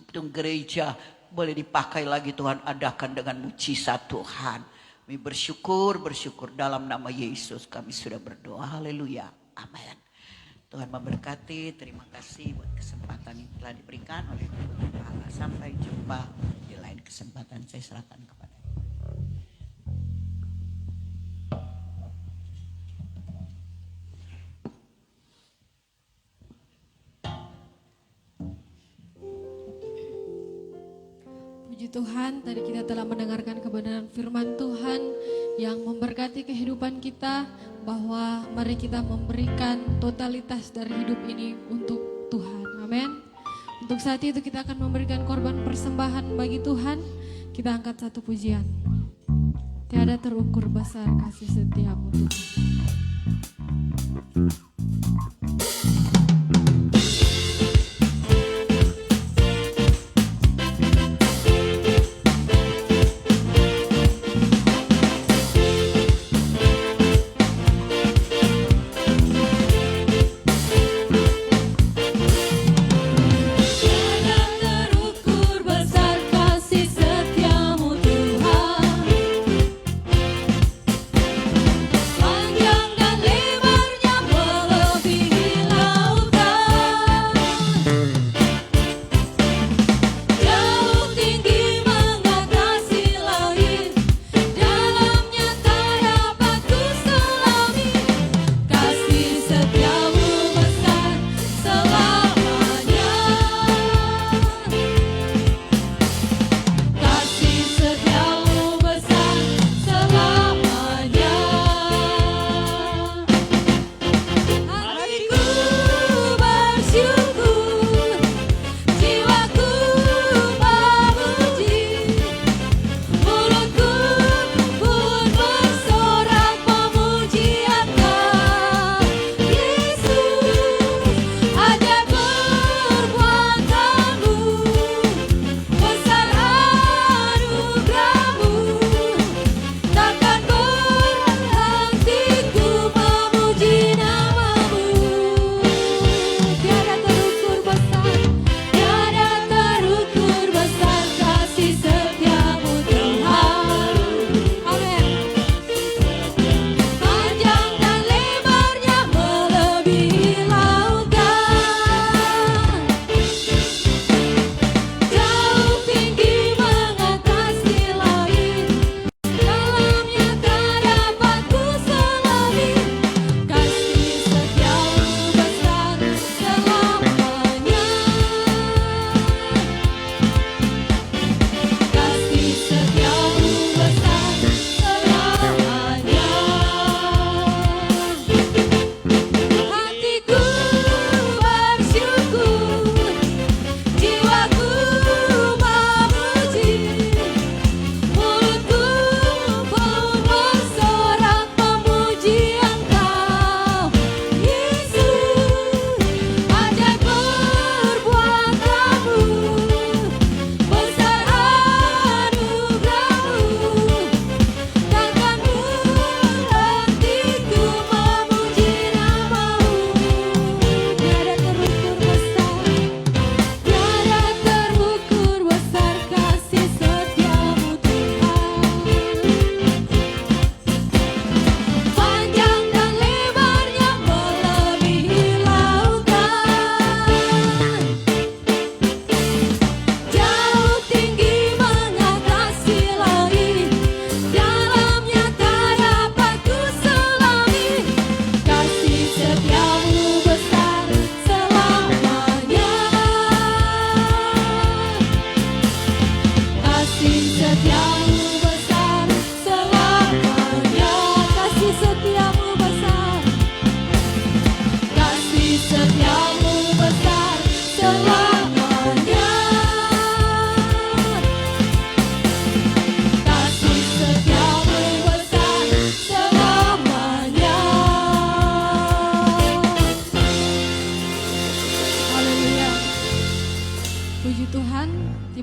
gedung gereja boleh dipakai lagi Tuhan. Adakan dengan mujizat Tuhan. Kami bersyukur dalam nama Yesus. Kami sudah berdoa. Haleluya. Amin. Tuhan memberkati. Terima kasih buat kesempatan yang telah diberikan oleh Tuhan Allah. Sampai jumpa di lain kesempatan. Saya serahkan kepada Puji Tuhan, tadi kita telah mendengarkan kebenaran firman Tuhan memberkati kehidupan kita, bahwa mari kita memberikan totalitas dari hidup ini untuk Tuhan. Amin. Untuk saat itu kita akan memberikan korban persembahan bagi Tuhan. Kita angkat satu pujian. Tiada terukur besar kasih setiamu Tuhan.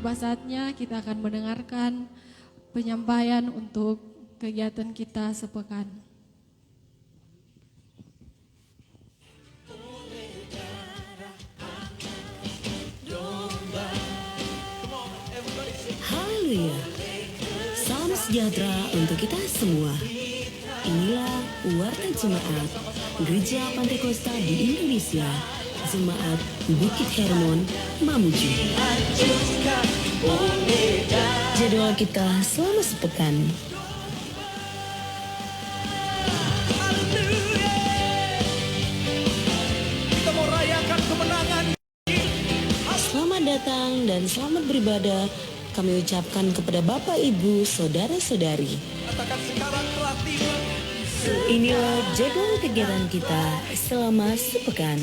tiba saatnya kita akan mendengarkan penyampaian untuk kegiatan kita sepekan. Haleluya. Salam sejahtera untuk kita semua. Inilah Warta Jemaat Gereja Pantekosta di Indonesia, Jemaat Bukit Hermon, Mamuju. Jadwal kita selama sepekan. Kita mau rayakan kemenangan. Selamat datang dan selamat beribadah kami ucapkan kepada Bapak, Ibu, Saudara-saudari. Katakan sekarang telah tiba. Inilah jadwal kegiatan kita selama sepekan.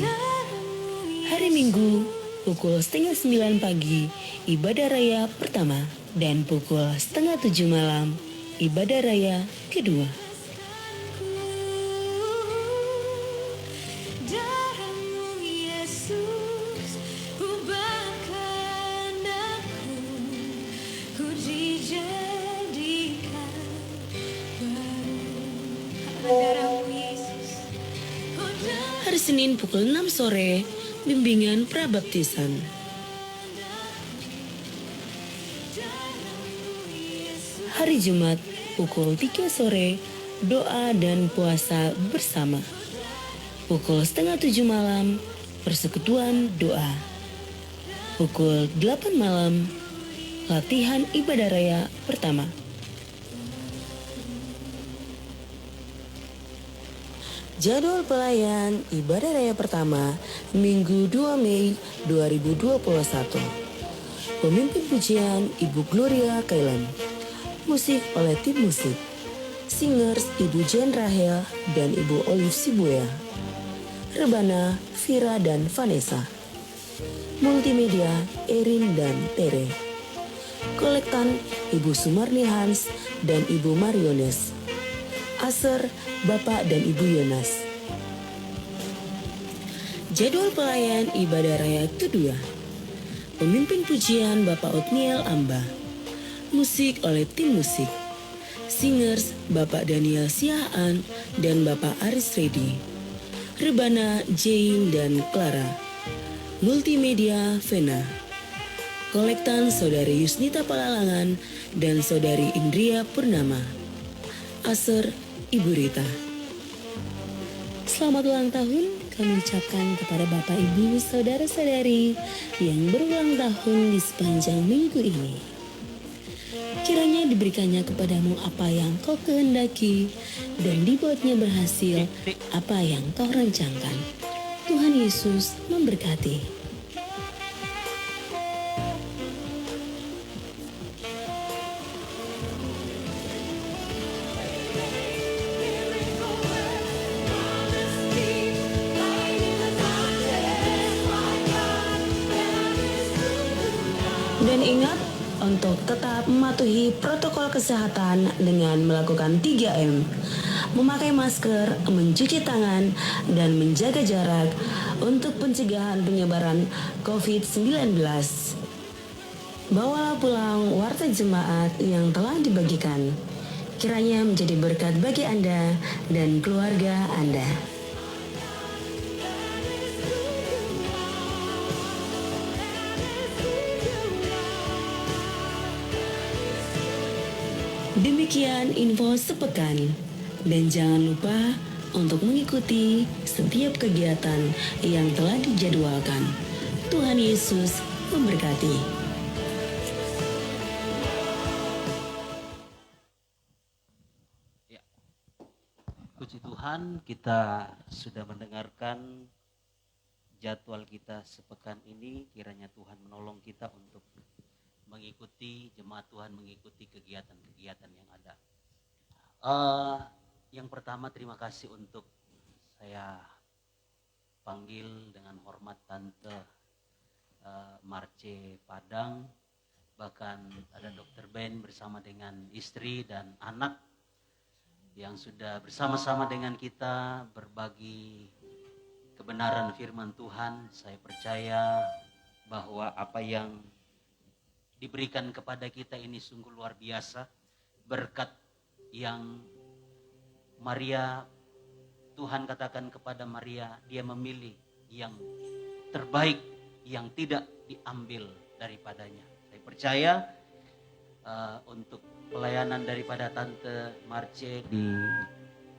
Hari Minggu, pukul 8:30 pagi, ibadah raya pertama. Dan pukul 6:30 malam, ibadah raya kedua. Darahmu Yesus, ubahkan aku, ku dijadikan baru. Darahmu Yesus, Hari Senin pukul 6 sore, bimbingan prabaptisan. Hari Jumat pukul 3 sore, doa dan puasa bersama. Pukul 6:30 malam, persekutuan doa. Pukul 8 malam, latihan ibadah raya pertama. Jadwal pelayan ibadah raya pertama Minggu 2 Mei 2021. Pemimpin pujian Ibu Gloria Kailan. Musik oleh tim musik. Singers Ibu Jen Rahel dan Ibu Olive Sibuya. Rebana Vira dan Vanessa. Multimedia Erin dan Tere. Kolektan Ibu Sumarni Hans dan Ibu Mariones. Aser, Bapak dan Ibu Yonas. Jadwal pelayan ibadah raya kedua. Pemimpin pujian Bapak Otniel Amba. Musik oleh tim musik. Singers Bapak Daniel Siahaan dan Bapak Aris Redi. Rebana Jane dan Clara. Multimedia Vena. Kolektan Saudari Yusnita Palalangan dan Saudari Indria Purnama. Aser Ibu Rita. Selamat ulang tahun kami ucapkan kepada Bapak, Ibu, Saudara-saudari yang berulang tahun di sepanjang minggu ini. Kiranya diberikannya kepadamu apa yang kau kehendaki dan dibuatnya berhasil apa yang kau rancangkan. Tuhan Yesus memberkati. Dan ingat untuk tetap mematuhi protokol kesehatan dengan melakukan 3M. Memakai masker, mencuci tangan, dan menjaga jarak untuk pencegahan penyebaran COVID-19. Bawalah pulang warta jemaat yang telah dibagikan. Kiranya menjadi berkat bagi Anda dan keluarga Anda. Demikian info sepekan. Dan jangan lupa untuk mengikuti setiap kegiatan yang telah dijadwalkan. Tuhan Yesus memberkati. Ya. Puji Tuhan, kita sudah mendengarkan jadwal kita sepekan ini. Kiranya Tuhan menolong kita untuk mengikuti jemaat Tuhan, mengikuti kegiatan-kegiatan yang ada. Yang pertama, terima kasih untuk saya panggil dengan hormat Tante Marce Padang, bahkan ada Dr. Ben bersama dengan istri dan anak yang sudah bersama-sama dengan kita berbagi kebenaran firman Tuhan. Saya percaya bahwa apa yang diberikan kepada kita ini sungguh luar biasa, berkat yang Maria, Tuhan katakan kepada Maria, dia memilih yang terbaik yang tidak diambil daripadanya. Saya percaya untuk pelayanan daripada Tante Marce di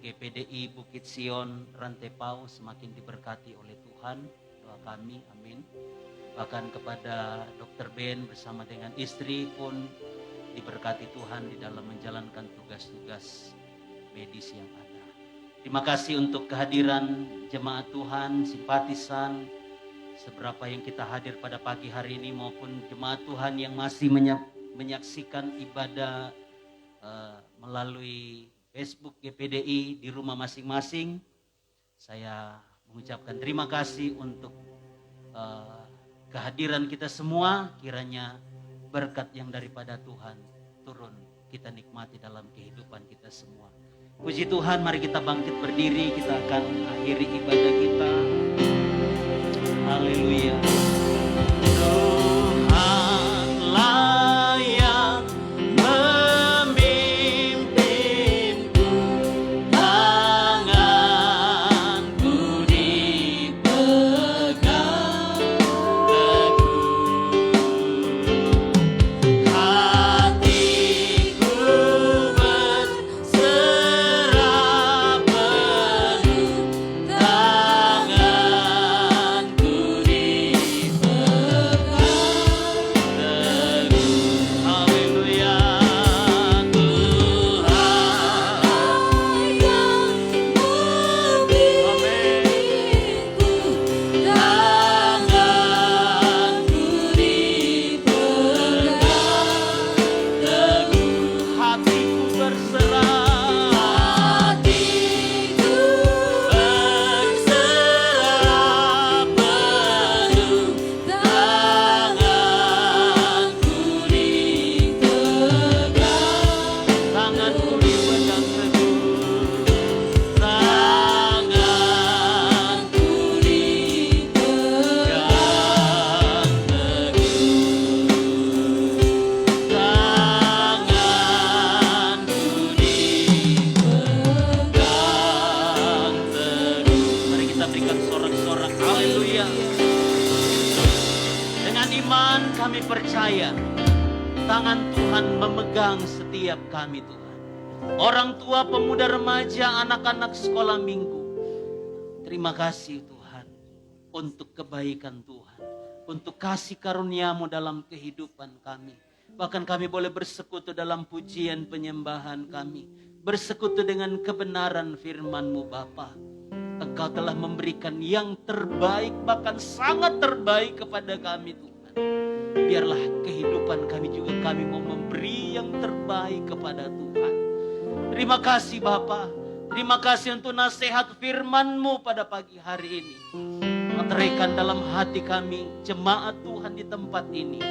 GPDI Bukit Sion Rantepau semakin diberkati oleh Tuhan. Doa kami, amin. Bahkan kepada Dr. Ben bersama dengan istri pun diberkati Tuhan di dalam menjalankan tugas-tugas medis yang ada. Terima kasih untuk kehadiran jemaat Tuhan, simpatisan, seberapa yang kita hadir pada pagi hari ini maupun jemaat Tuhan yang masih menyaksikan ibadah melalui Facebook GPDI di rumah masing-masing. Saya mengucapkan terima kasih untuk kehadiran kita semua. Kiranya berkat yang daripada Tuhan turun kita nikmati dalam kehidupan kita semua. Puji Tuhan, mari kita bangkit berdiri, kita akan akhiri ibadah kita. Haleluya. Tuhanlah yang memimpinku, tanganku dipegang teguh, hatiku berserah penuh, tanganku dipegang teguh. Haleluya. Hatiku berserah penuh, tanganku dipegang, tanganku dipegang teguh, tanganku dipegang teguh, tanganku dipegang teguh. Mari kita berikan sorak-sorak haleluya. Dengan iman kami percaya tangan Tuhan memegang setiap kami Tuhan. Orang tua, pemuda, remaja, anak-anak sekolah minggu. Terima kasih Tuhan untuk kebaikan Tuhan, untuk kasih karunia-Mu dalam kehidupan kami. Bahkan kami boleh bersekutu dalam pujian penyembahan kami, bersekutu dengan kebenaran firman-Mu Bapa. Engkau telah memberikan yang terbaik, bahkan sangat terbaik kepada kami Tuhan. Biarlah kehidupan kami juga kami mau memberi yang terbaik kepada Tuhan. Terima kasih Bapa. Terima kasih untuk nasihat firman-Mu pada pagi hari ini. Meteraikan dalam hati kami jemaat Tuhan di tempat ini.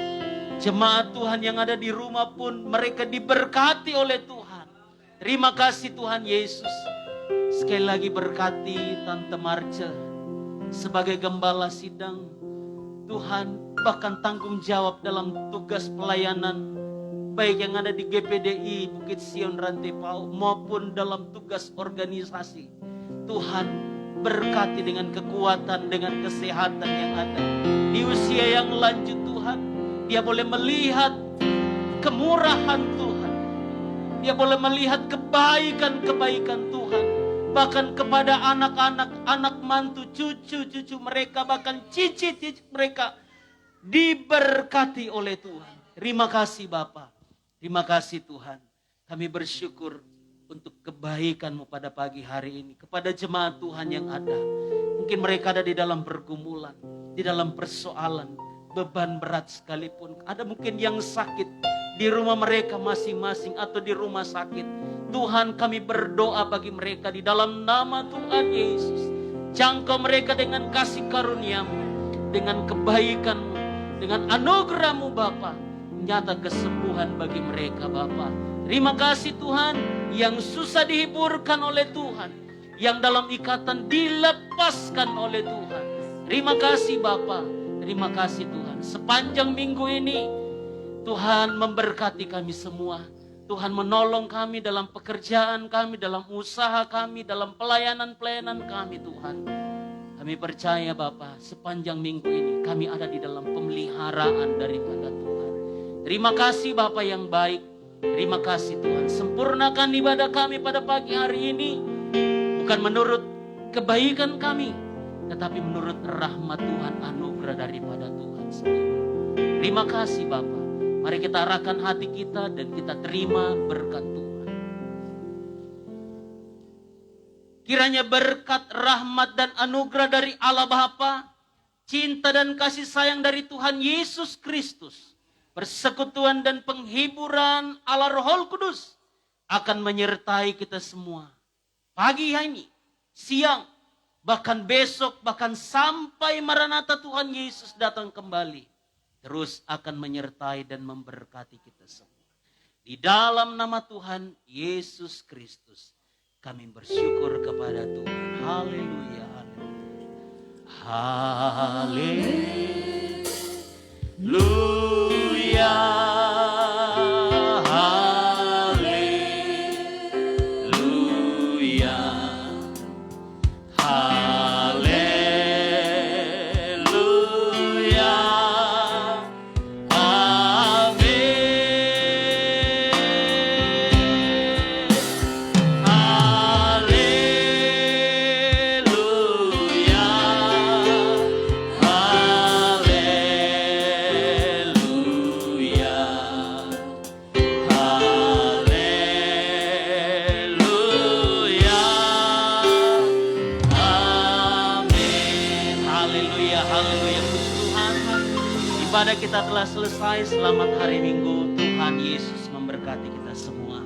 Jemaat Tuhan yang ada di rumah pun mereka diberkati oleh Tuhan. Terima kasih Tuhan Yesus. Sekali lagi berkati Tante Marce sebagai gembala sidang. Tuhan bahkan tanggung jawab dalam tugas pelayanan, baik yang ada di GPDI Bukit Sion Rantepao maupun dalam tugas organisasi. Tuhan berkati dengan kekuatan, dengan kesehatan yang ada. Di usia yang lanjut Tuhan, dia boleh melihat kemurahan Tuhan. Dia boleh melihat kebaikan-kebaikan Tuhan. Bahkan kepada anak-anak, anak mantu, cucu-cucu mereka, bahkan cicit-cicit mereka diberkati oleh Tuhan. Terima kasih Bapa. Terima kasih Tuhan. Kami bersyukur untuk kebaikan-Mu pada pagi hari ini. Kepada jemaat Tuhan yang ada. Mungkin mereka ada di dalam pergumulan, di dalam persoalan, beban berat sekalipun. Ada mungkin yang sakit di rumah mereka masing-masing atau di rumah sakit. Tuhan, kami berdoa bagi mereka di dalam nama Tuhan Yesus. Jangkau mereka dengan kasih karunia-Mu, dengan kebaikan-Mu, dengan anugerah-Mu Bapa. Nyata kesembuhan bagi mereka Bapa. Terima kasih Tuhan, yang susah dihiburkan oleh Tuhan, yang dalam ikatan dilepaskan oleh Tuhan. Terima kasih Bapa. Terima kasih Tuhan. Sepanjang minggu ini Tuhan memberkati kami semua. Tuhan menolong kami dalam pekerjaan kami, dalam usaha kami, dalam pelayanan-pelayanan kami Tuhan. Kami percaya Bapa, sepanjang minggu ini kami ada di dalam pemeliharaan daripada Tuhan. Terima kasih Bapa yang baik. Terima kasih Tuhan. Sempurnakan ibadah kami pada pagi hari ini. Bukan menurut kebaikan kami, tetapi menurut rahmat Tuhan, anugerah daripada Tuhan sendiri. Terima kasih Bapa. Mari kita arahkan hati kita dan kita terima berkat Tuhan. Kiranya berkat, rahmat dan anugerah dari Allah Bapa, cinta dan kasih sayang dari Tuhan Yesus Kristus, persekutuan dan penghiburan Allah Roh Kudus akan menyertai kita semua. Pagi ini, siang, bahkan besok, bahkan sampai Maranatha Tuhan Yesus datang kembali. Terus akan menyertai dan memberkati kita semua. Di dalam nama Tuhan Yesus Kristus, kami bersyukur kepada Tuhan. Haleluya, haleluya. Haleluya. Haleluya. Haleluya. Amin. Haleluya. Haleluya. Haleluya. Amin. Haleluya. Haleluya. Puji Tuhan. Ibadah kita telah selesai. Selamat hari Minggu. Tuhan Yesus memberkati kita semua.